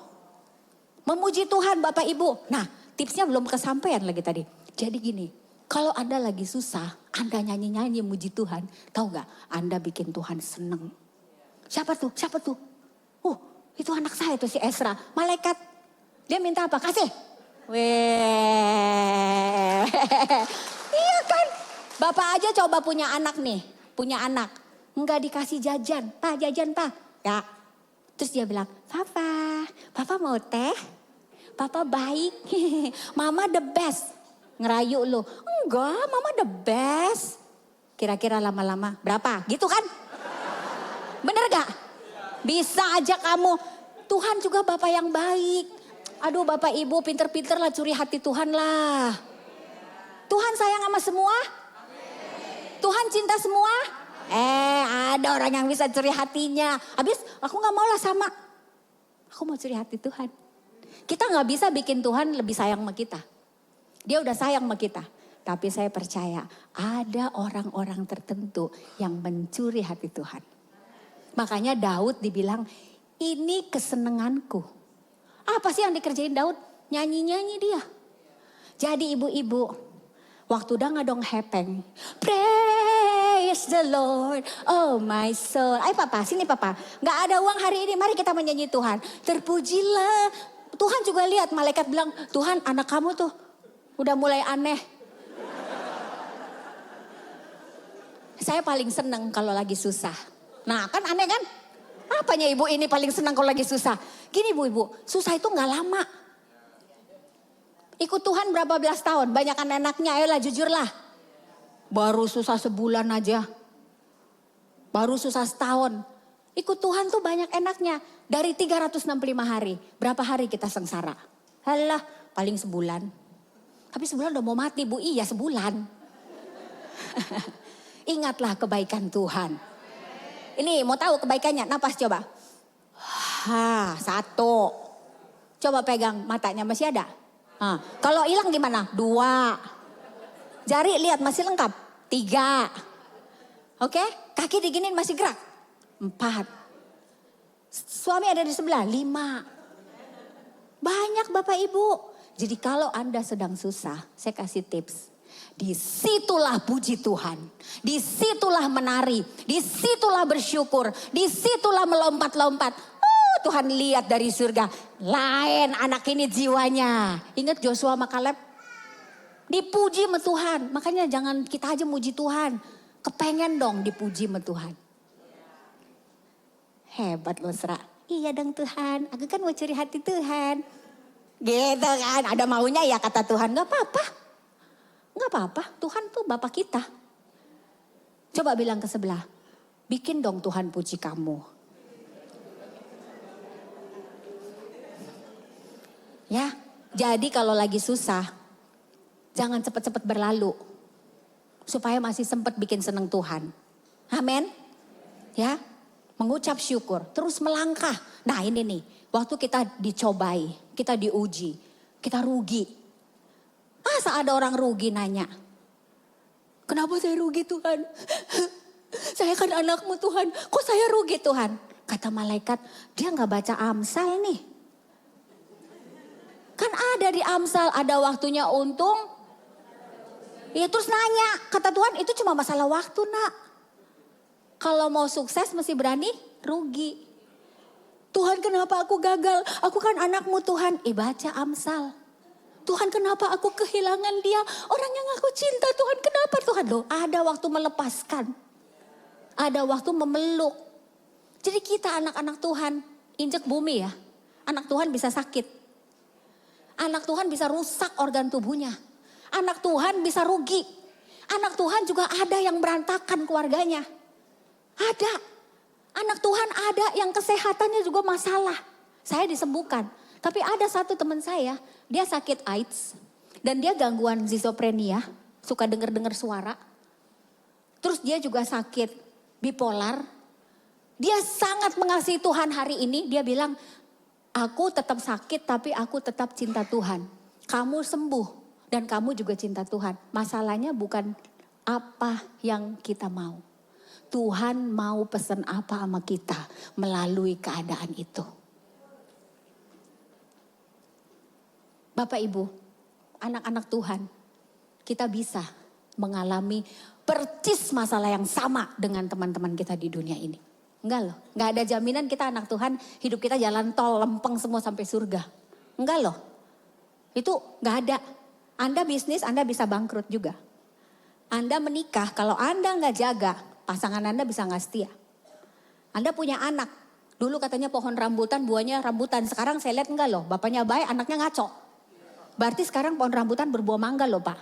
Memuji Tuhan Bapak Ibu. Nah tipsnya belum kesampaian lagi tadi. Jadi gini. Kalau Anda lagi susah. Anda nyanyi-nyanyi muji Tuhan. Tahu gak? Anda bikin Tuhan seneng. Siapa tuh? Itu anak saya tuh si Esra. Malaikat. Dia minta apa? Kasih. Weh. Iya kan. Bapak aja coba punya anak nih. Punya anak. Enggak dikasih jajan. Pak jajan pak. Ya. Terus dia bilang. Papa mau teh? Papa baik. Mama the best. Ngerayu lu. Enggak mama the best. Kira-kira lama-lama berapa? Gitu kan? Bener gak? Bisa aja kamu. Tuhan juga Bapak yang baik. Aduh Bapak Ibu pinter-pinter lah curi hati Tuhan lah. Tuhan sayang sama semua? Tuhan cinta semua? Ada orang yang bisa curi hatinya. Habis aku gak mau lah sama. Aku mau curi hati Tuhan. Kita gak bisa bikin Tuhan lebih sayang sama kita. Dia udah sayang sama kita. Tapi saya percaya ada orang-orang tertentu yang mencuri hati Tuhan. Makanya Daud dibilang ini kesenenganku. Apa sih yang dikerjain Daud? Nyanyi-nyanyi dia. Jadi ibu-ibu Waktu dah ngadong hepeng. Praise the Lord, oh my soul. Ayo papa, sini papa. Gak ada uang hari ini, mari kita menyanyi Tuhan. Terpujilah. Tuhan juga lihat, malaikat bilang, Tuhan anak kamu tuh udah mulai aneh. Saya paling seneng kalau lagi susah. Nah kan aneh kan? Apanya ibu ini paling senang kalau lagi susah? Gini ibu, susah itu gak lama. Ikut Tuhan berapa belas tahun, banyak anak-anaknya, ayolah jujurlah. Baru susah sebulan aja. Baru susah setahun. Ikut Tuhan tuh banyak enaknya. Dari 365 hari, berapa hari kita sengsara? Halah, paling sebulan. Tapi sebulan udah mau mati bu, iya sebulan. Ingatlah kebaikan Tuhan. Ini mau tahu kebaikannya, napas coba. Satu. Coba pegang matanya, masih ada? Kalau hilang gimana? 2. Jari lihat masih lengkap? 3. Oke, kaki diginin masih gerak? 4. Suami ada di sebelah? 5. Banyak Bapak Ibu. Jadi kalau Anda sedang susah, saya kasih tips. Disitulah puji Tuhan. Disitulah menari. Disitulah bersyukur. Disitulah melompat-lompat. Tuhan lihat dari surga. Lain anak ini jiwanya. Ingat Joshua sama Kaleb? Dipuji sama Tuhan. Makanya jangan kita aja muji Tuhan. Kepengen dong dipuji sama Tuhan. Hebat loh Sera. Iya dong Tuhan. Aku kan mau curi hati Tuhan. Gitu kan. Ada maunya ya kata Tuhan. Gak apa-apa. Gak apa-apa. Tuhan tuh Bapak kita. Coba bilang ke sebelah. Bikin dong Tuhan puji kamu. Ya, jadi kalau lagi susah, jangan cepat-cepat berlalu. Supaya masih sempat bikin seneng Tuhan. Amin. Ya, mengucap syukur, terus melangkah. Nah ini nih, waktu kita dicobai, kita diuji, kita rugi. Masa ada orang rugi nanya, kenapa saya rugi Tuhan? Saya kan anakmu Tuhan, kok saya rugi Tuhan? Kata malaikat, dia gak baca Amsal nih. Kan ada di Amsal, ada waktunya untung. Ya terus nanya, kata Tuhan itu cuma masalah waktu nak. Kalau mau sukses mesti berani rugi. Tuhan kenapa aku gagal? Aku kan anakmu Tuhan. Baca Amsal. Tuhan kenapa aku kehilangan dia? Orang yang aku cinta Tuhan kenapa Tuhan? Loh ada waktu melepaskan. Ada waktu memeluk. Jadi kita anak-anak Tuhan injek bumi ya. Anak Tuhan bisa sakit. Anak Tuhan bisa rusak organ tubuhnya. Anak Tuhan bisa rugi. Anak Tuhan juga ada yang berantakan keluarganya. Ada. Anak Tuhan ada yang kesehatannya juga masalah. Saya disembuhkan. Tapi ada satu teman saya, dia sakit AIDS. Dan dia gangguan schizophrenia, suka dengar-dengar suara. Terus dia juga sakit bipolar. Dia sangat mengasihi Tuhan hari ini. Dia bilang, aku tetap sakit tapi aku tetap cinta Tuhan. Kamu sembuh dan kamu juga cinta Tuhan. Masalahnya bukan apa yang kita mau. Tuhan mau pesan apa sama kita melalui keadaan itu. Bapak Ibu, anak-anak Tuhan, kita bisa mengalami percis masalah yang sama dengan teman-teman kita di dunia ini. Enggak loh, enggak ada jaminan kita anak Tuhan hidup kita jalan tol lempeng semua sampai surga. Enggak loh, itu enggak ada. Anda bisnis, Anda bisa bangkrut juga. Anda menikah, kalau Anda enggak jaga, pasangan Anda bisa enggak setia. Anda punya anak, dulu katanya pohon rambutan, buahnya rambutan. Sekarang saya lihat enggak loh, bapaknya baik, anaknya ngaco. Berarti sekarang pohon rambutan berbuah mangga loh Pak.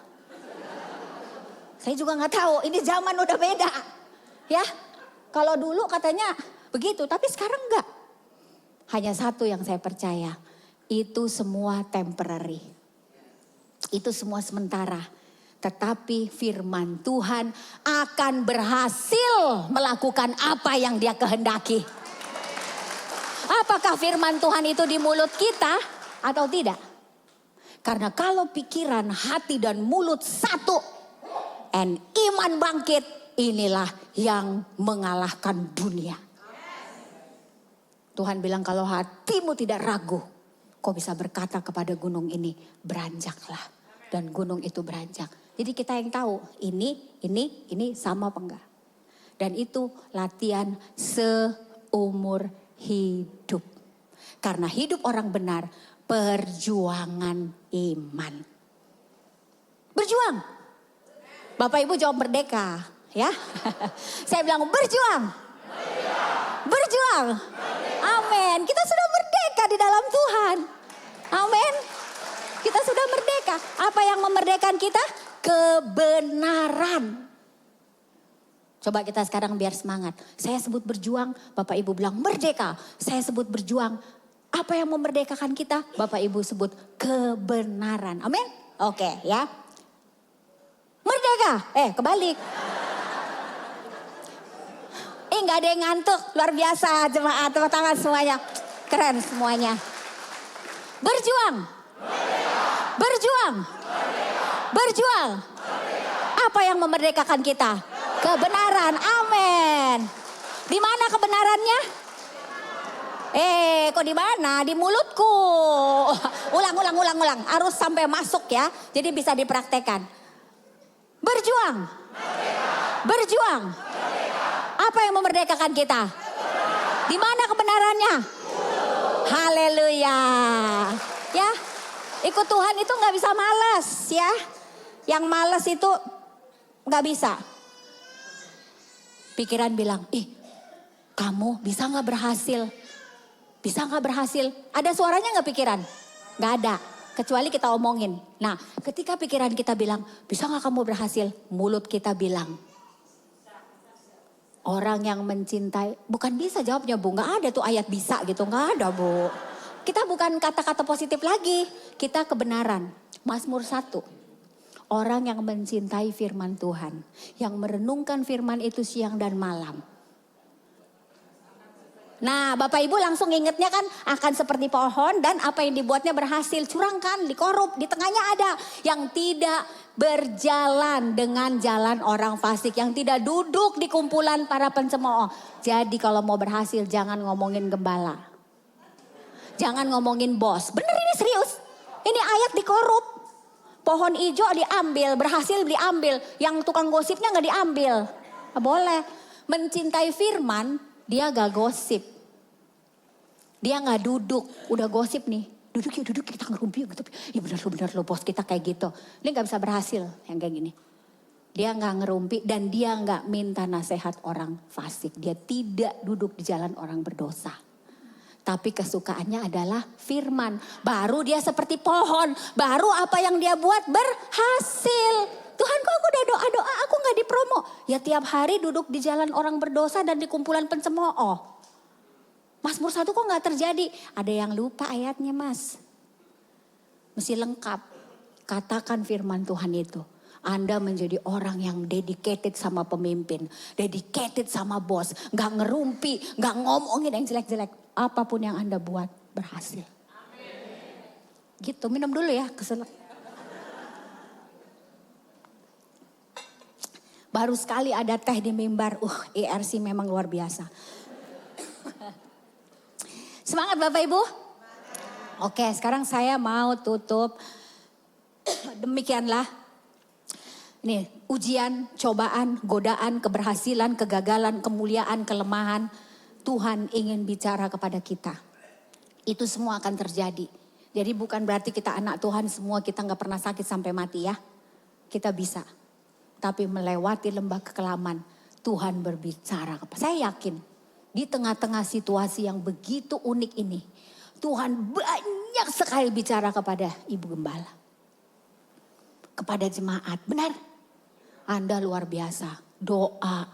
Saya juga enggak tahu, ini zaman udah beda. Ya. Kalau dulu katanya begitu, tapi sekarang enggak. Hanya satu yang saya percaya, itu semua temporary. Itu semua sementara. Tetapi firman Tuhan akan berhasil melakukan apa yang dia kehendaki. Apakah firman Tuhan itu di mulut kita atau tidak? Karena kalau pikiran, hati dan mulut satu, and iman bangkit, inilah yang mengalahkan dunia. Tuhan bilang kalau hatimu tidak ragu, kau bisa berkata kepada gunung ini, beranjaklah. Dan gunung itu beranjak. Jadi kita yang tahu ini sama apa enggak. Dan itu latihan seumur hidup. Karena hidup orang benar perjuangan iman. Berjuang. Bapak Ibu jawab merdeka ya. Saya bilang berjuang. Berjuang. Amin. Kita sudah merdeka di dalam Tuhan. Amin. Kita sudah merdeka. Apa yang memerdekakan kita? Kebenaran. Coba kita sekarang biar semangat. Saya sebut berjuang, Bapak Ibu bilang merdeka. Saya sebut berjuang. Apa yang memerdekakan kita? Bapak Ibu sebut kebenaran. Amin. Oke ya. Merdeka. Kebalik. Nggak ada yang ngantuk. Luar biasa jemaat. Tepuk tangan semuanya. Keren semuanya. Berjuang. Berjuang. Berjuang. Apa yang memerdekakan kita? Kebenaran. Amin. Di mana kebenarannya? Kok di mana? Di mulutku. Ulang. Harus sampai masuk ya. Jadi bisa dipraktekkan. Berjuang. Berjuang. Apa yang memerdekakan kita? Di mana kebenarannya? Haleluya. Ya, ikut Tuhan itu nggak bisa malas ya. Yang malas itu nggak bisa. Pikiran bilang, kamu bisa nggak berhasil? Bisa nggak berhasil? Ada suaranya nggak pikiran? Nggak ada. Kecuali kita omongin. Nah, ketika pikiran kita bilang, bisa nggak kamu berhasil? Mulut kita bilang. Orang yang mencintai, bukan bisa jawabnya Bu, nggak ada tuh ayat bisa gitu, nggak ada Bu. Kita bukan kata-kata positif lagi, kita kebenaran. Mazmur 1, orang yang mencintai firman Tuhan, yang merenungkan firman itu siang dan malam. Nah Bapak Ibu langsung ingetnya kan akan seperti pohon dan apa yang dibuatnya berhasil. Curangkan, dikorup, di tengahnya ada yang tidak berjalan dengan jalan orang fasik. Yang tidak duduk di kumpulan para pencemooh. Jadi kalau mau berhasil jangan ngomongin gembala. Jangan ngomongin bos. Bener ini serius. Ini ayat dikorup. Pohon hijau diambil, berhasil diambil. Yang tukang gosipnya gak diambil. Gak boleh. Mencintai firman, dia gak gosip. Dia gak duduk, udah gosip nih. Duduk kita ngerumpi gitu. Ya benar lo bos kita kayak gitu. Dia gak bisa berhasil yang kayak gini. Dia gak ngerumpi dan dia gak minta nasihat orang fasik. Dia tidak duduk di jalan orang berdosa. Tapi kesukaannya adalah firman. Baru dia seperti pohon. Baru apa yang dia buat berhasil. Tuhan kok aku udah doa-doa aku gak dipromo. Ya tiap hari duduk di jalan orang berdosa dan di kumpulan pencemooh. Mazmur 1 kok gak terjadi? Ada yang lupa ayatnya mas. Mesti lengkap. Katakan firman Tuhan itu. Anda menjadi orang yang dedicated sama pemimpin. Dedicated sama bos. Gak ngerumpi, gak ngomongin yang jelek-jelek. Apapun yang Anda buat berhasil. Amin. Gitu, minum dulu ya keselak. Baru sekali ada teh di mimbar. ERC memang luar biasa. Semangat Bapak Ibu. Oke, sekarang saya mau tutup. Demikianlah. Nih, ujian, cobaan, godaan, keberhasilan, kegagalan, kemuliaan, kelemahan. Tuhan ingin bicara kepada kita. Itu semua akan terjadi. Jadi bukan berarti kita anak Tuhan semua kita gak pernah sakit sampai mati ya. Kita bisa. Tapi melewati lembah kekelaman, Tuhan berbicara kepada saya yakin. Di tengah-tengah situasi yang begitu unik ini, Tuhan banyak sekali bicara kepada Ibu Gembala. Kepada jemaat, benar? Anda luar biasa, doa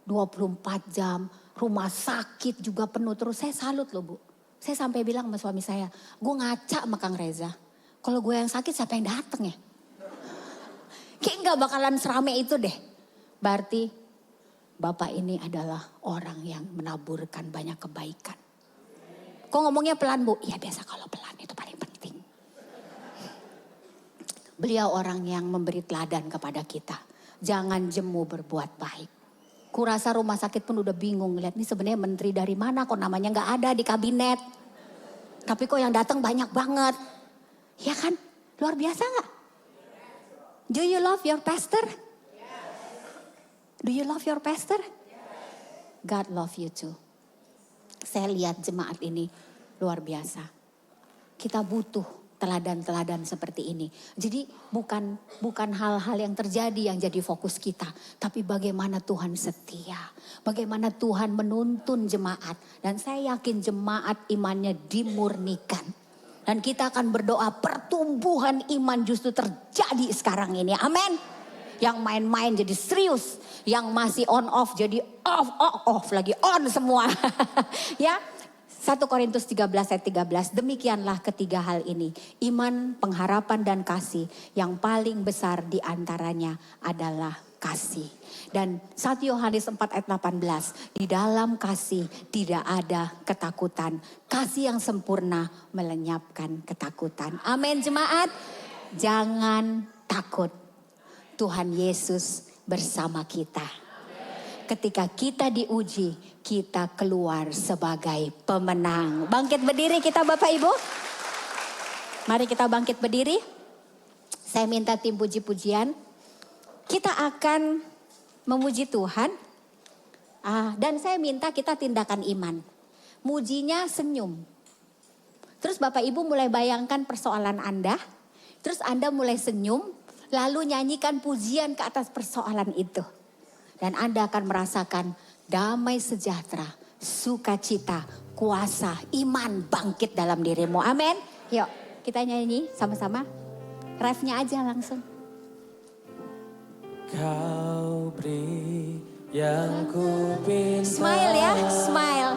24 jam, rumah sakit juga penuh terus. Saya salut loh Bu. Saya sampai bilang sama suami saya, gue ngaca sama Kang Reza. Kalau gue yang sakit siapa yang dateng ya? Kayak gak bakalan serame itu deh. Berarti Bapak ini adalah orang yang menaburkan banyak kebaikan. Kok ngomongnya pelan Bu? Ya biasa kalau pelan itu paling penting. Beliau orang yang memberi teladan kepada kita. Jangan jemu berbuat baik. Kurasa rumah sakit pun udah bingung lihat nih sebenarnya menteri dari mana kok namanya gak ada di kabinet. Tapi kok yang datang banyak banget. Ya kan? Luar biasa gak? Do you love your pastor? Do you love your pastor? God love you too. Saya lihat jemaat ini luar biasa. Kita butuh teladan-teladan seperti ini. Jadi bukan hal-hal yang terjadi yang jadi fokus kita, tapi bagaimana Tuhan setia, bagaimana Tuhan menuntun jemaat, dan saya yakin jemaat imannya dimurnikan. Dan kita akan berdoa pertumbuhan iman justru terjadi sekarang ini. Amin. Yang main-main jadi serius, yang masih on off jadi off lagi on semua. Ya. 1 Korintus 13 ayat 13, demikianlah ketiga hal ini. Iman, pengharapan, dan kasih. Yang paling besar di antaranya adalah kasih. Dan 1 Yohanes 4 ayat 18, di dalam kasih tidak ada ketakutan. Kasih yang sempurna melenyapkan ketakutan. Amin jemaat. Jangan takut. Tuhan Yesus bersama kita. Ketika kita diuji, kita keluar sebagai pemenang. Bangkit berdiri kita Bapak Ibu. Mari kita bangkit berdiri. Saya minta tim puji-pujian. Kita akan memuji Tuhan. Dan saya minta kita tindakan iman. Mujinya senyum. Terus Bapak Ibu mulai bayangkan persoalan Anda. Terus Anda mulai senyum. Lalu nyanyikan pujian ke atas persoalan itu. Dan Anda akan merasakan damai sejahtera, sukacita, kuasa, iman bangkit dalam dirimu. Amin. Yuk kita nyanyi sama-sama. Refnya aja langsung. Kau beri yang ku pinta. Smile ya, smile.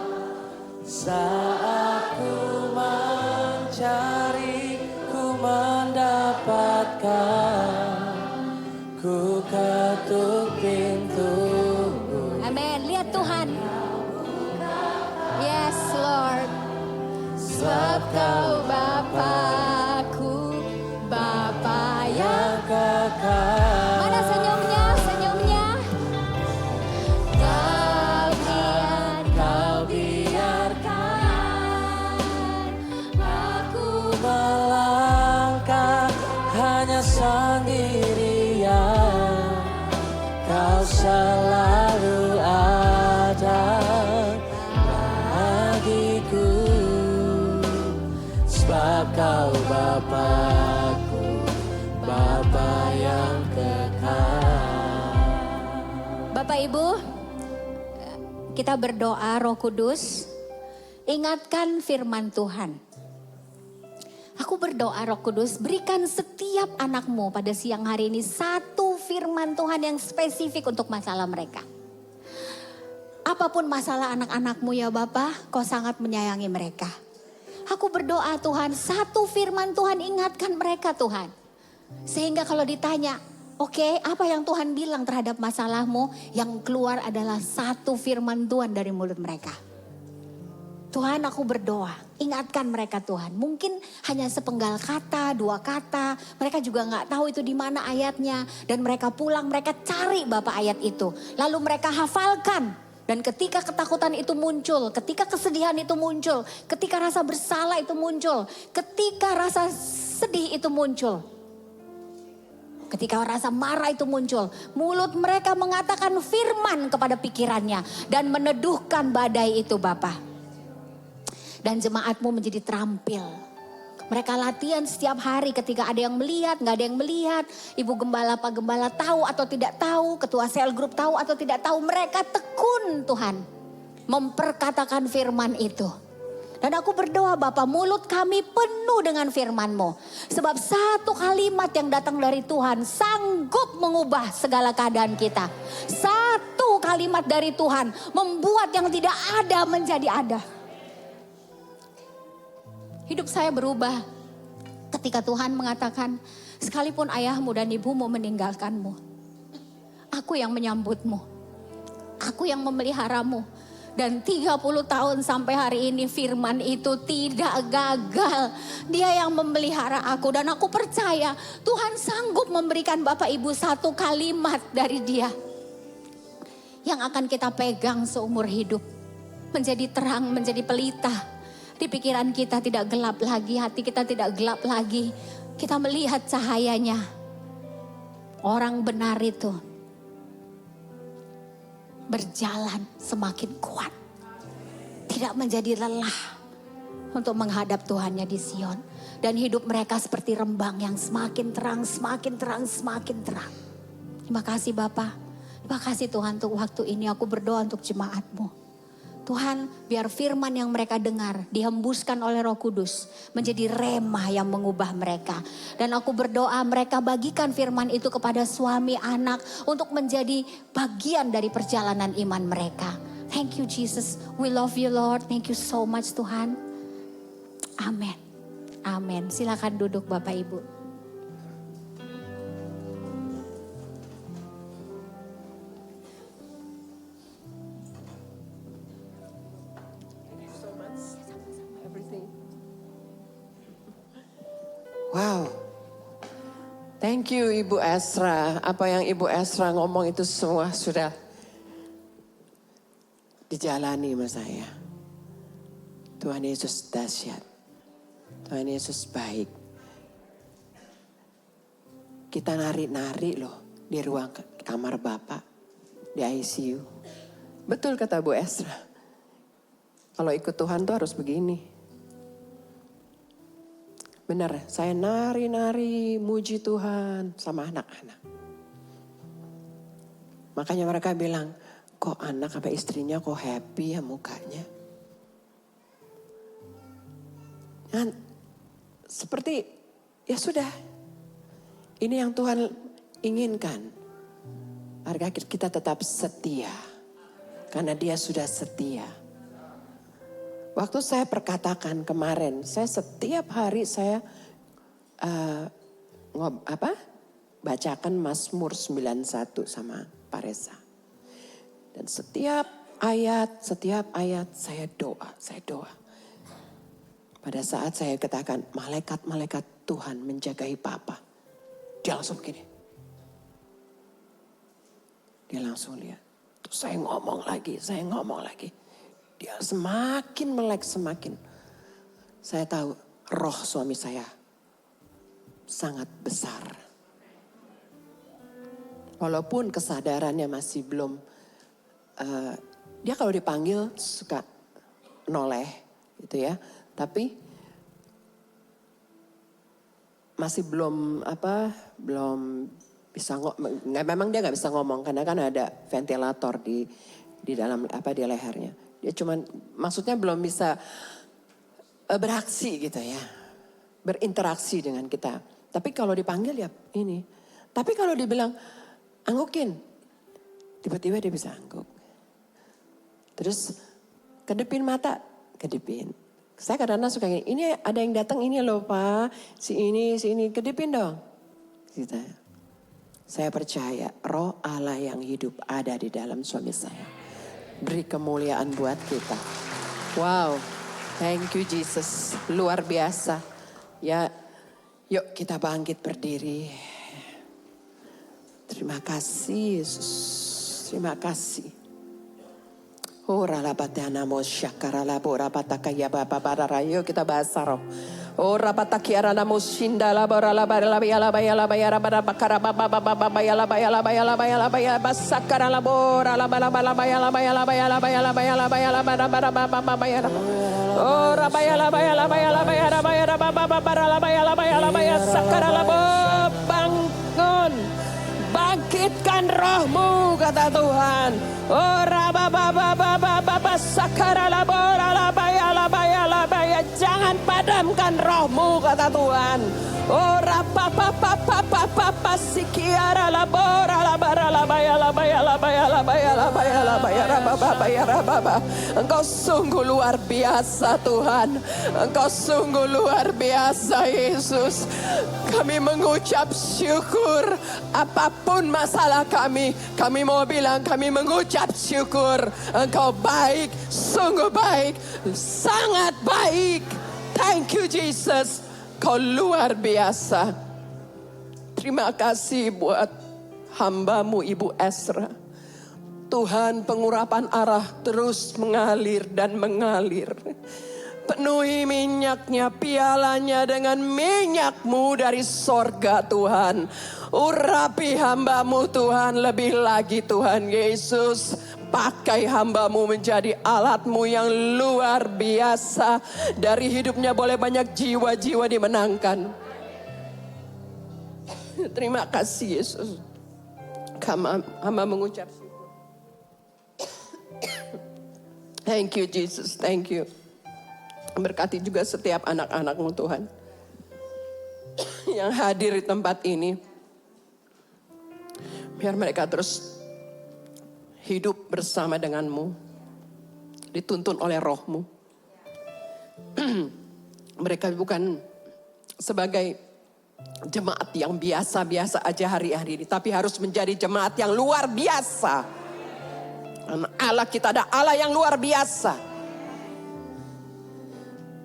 Saat ku mencari, ku mendapatkan. Ku ketuk pintumu. Amin. Lihat Tuhan. Yes Lord. Sebab kau Bapakku, Bapa yang kekal. Mana senyumnya? Senyumnya. Kau biarkan aku Melangkah hanya sendirian. Kau selalu ada bagiku. Sebab kau Bapakku, Bapa yang kekal. Bapak Ibu, kita berdoa Roh Kudus, ingatkan firman Tuhan. Aku berdoa Roh Kudus, berikan setiap anakmu pada siang hari ini satu firman Tuhan yang spesifik untuk masalah mereka. Apapun masalah anak-anakmu ya Bapa, kau sangat menyayangi mereka. Aku berdoa Tuhan, satu firman Tuhan ingatkan mereka Tuhan. Sehingga kalau ditanya, oke, apa yang Tuhan bilang terhadap masalahmu, yang keluar adalah satu firman Tuhan dari mulut mereka. Tuhan aku berdoa, ingatkan mereka Tuhan. Mungkin hanya sepenggal kata, 2 kata. Mereka juga gak tahu itu di mana ayatnya. Dan mereka pulang, mereka cari Bapak ayat itu. Lalu mereka hafalkan. Dan ketika ketakutan itu muncul, ketika kesedihan itu muncul, ketika rasa bersalah itu muncul, ketika rasa sedih itu muncul, ketika rasa marah itu muncul, mulut mereka mengatakan firman kepada pikirannya. Dan meneduhkan badai itu Bapak. Dan jemaatmu menjadi terampil. Mereka latihan setiap hari ketika ada yang melihat, gak ada yang melihat. Ibu gembala, Pak Gembala tahu atau tidak tahu. Ketua sel grup tahu atau tidak tahu. Mereka tekun Tuhan. Memperkatakan firman itu. Dan aku berdoa Bapak, mulut kami penuh dengan firman-Mu. Sebab satu kalimat yang datang dari Tuhan sanggup mengubah segala keadaan kita. Satu kalimat dari Tuhan membuat yang tidak ada menjadi ada. Hidup saya berubah ketika Tuhan mengatakan, sekalipun ayahmu dan ibumu meninggalkanmu, aku yang menyambutmu, aku yang memeliharamu. Dan 30 tahun sampai hari ini firman itu tidak gagal. Dia yang memelihara aku dan aku percaya Tuhan sanggup memberikan Bapak Ibu satu kalimat dari Dia. Yang akan kita pegang seumur hidup. Menjadi terang, menjadi pelita. Di pikiran kita tidak gelap lagi, hati kita tidak gelap lagi. Kita melihat cahayanya. orang benar itu berjalan semakin kuat. Tidak menjadi lelah untuk menghadap Tuhannya di Sion. Dan hidup mereka seperti rembang yang semakin terang, semakin terang, semakin terang. Terima kasih Bapa. Terima kasih Tuhan untuk waktu ini. Aku berdoa untuk jemaat-Mu. Tuhan, biar firman yang mereka dengar dihembuskan oleh Roh Kudus menjadi remah yang mengubah mereka. Dan aku berdoa mereka bagikan firman itu kepada suami, anak untuk menjadi bagian dari perjalanan iman mereka. Thank you Jesus. We love you Lord. Thank you so much Tuhan. Amin. Amin. Silakan duduk Bapak Ibu. Wow, thank you Ibu Esra. Apa yang Ibu Esra ngomong itu semua sudah dijalani sama saya. Tuhan Yesus dahsyat. Tuhan Yesus baik. Kita nari-nari loh di ruang kamar Bapak, di ICU. Betul kata Bu Esra. Kalau ikut Tuhan tuh harus begini. Benar, saya nari-nari muji Tuhan sama anak-anak. Makanya mereka bilang, kok anak sama istrinya kok happy ya mukanya. Dan seperti ya sudah, ini yang Tuhan inginkan. Agar kita tetap setia, karena Dia sudah setia. Waktu saya perkatakan kemarin, saya setiap hari saya bacakan Mazmur 91 sama Pak Reza. Dan setiap ayat saya doa. Pada saat saya katakan malaikat-malaikat Tuhan menjagai Papa, dia langsung begini. Dia langsung lihat. Terus saya ngomong lagi. Dia semakin melek semakin. Saya tahu roh suami saya sangat besar. Walaupun kesadarannya masih belum. Dia kalau dipanggil suka noleh gitu ya. Tapi masih belum bisa memang dia nggak bisa ngomong karena kan ada ventilator di dalam di lehernya. Dia cuman maksudnya belum bisa beraksi gitu ya. Berinteraksi dengan kita. Tapi kalau dipanggil ya ini. Tapi kalau dibilang anggukin. Tiba-tiba dia bisa angguk. Terus kedipin mata. Kedipin. Saya kadang-kadang suka gini. Ini ada yang datang ini loh Pak. Si ini. Kedipin dong. Gitu. Saya percaya roh Allah yang hidup ada di dalam suami saya. Beri kemuliaan buat kita. Wow, thank you Jesus. Luar biasa. Ya, yuk kita bangkit berdiri. Terima kasih Yesus. Terima kasih. Ora la batana mo syakara la bora patakaya baba barara. Yuk kita bahasa roh. Ora patakiara na mo shinda la bora la bara la baya bara bakara baba baya la baya basakara la bora la bara la baya la bara baba baya. Ora baya la baya sakara la bangun. Bangkitkan rohmu kata Tuhan. Ora baba sakara la bora la baya. Jangan padamkan rohmu kata Tuhan. Ora papa sikiara la bora la bara la baya. Engkau sungguh luar biasa Tuhan. Engkau sungguh luar biasa Yesus. Kami mengucap syukur apapun masalah kami mau bilang kami mengucap syukur. Engkau baik, sungguh baik, sangat baik. Thank you Jesus. Kau luar biasa. Terima kasih buat hamba-Mu Ibu Esra. Tuhan, pengurapan arah terus mengalir dan mengalir. Penuhi minyaknya, pialanya dengan minyakmu dari sorga Tuhan. Urapi hambamu Tuhan lebih lagi Tuhan Yesus. Pakai hambamu menjadi alatmu yang luar biasa. Dari hidupnya boleh banyak jiwa-jiwa dimenangkan. Terima kasih Yesus. Hamba mengucap syukur. Thank you Jesus, thank you. Berkati juga setiap anak-anak-Mu Tuhan. Yang hadir di tempat ini. Biar mereka terus hidup bersama dengan-Mu. Dituntun oleh Roh-Mu. Mereka bukan sebagai jemaat yang biasa-biasa aja hari-hari ini. Tapi harus menjadi jemaat yang luar biasa. Karena Allah kita ada Allah yang luar biasa.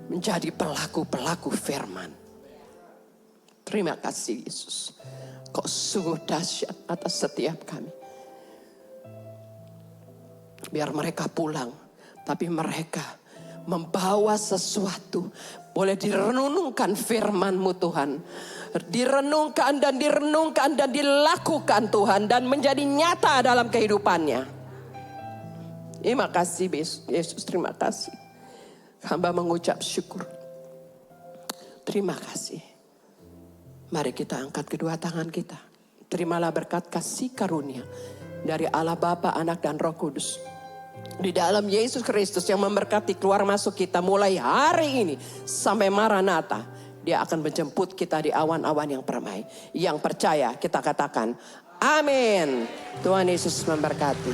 Menjadi pelaku-pelaku firman. Terima kasih Yesus. Kau sungguh dahsyat atas setiap kami. Biar mereka pulang. Tapi mereka membawa sesuatu. Boleh direnungkan firman-Mu Tuhan. Direnungkan dan dilakukan Tuhan. Dan menjadi nyata dalam kehidupannya. Terima kasih Yesus, terima kasih. Hamba mengucap syukur. Terima kasih. Mari kita angkat kedua tangan kita. Terimalah berkat kasih karunia dari Allah Bapa, Anak dan Roh Kudus. Di dalam Yesus Kristus yang memberkati keluar masuk kita mulai hari ini sampai Maranatha. Dia akan menjemput kita di awan-awan yang permai. Yang percaya kita katakan amin. Tuhan Yesus memberkati.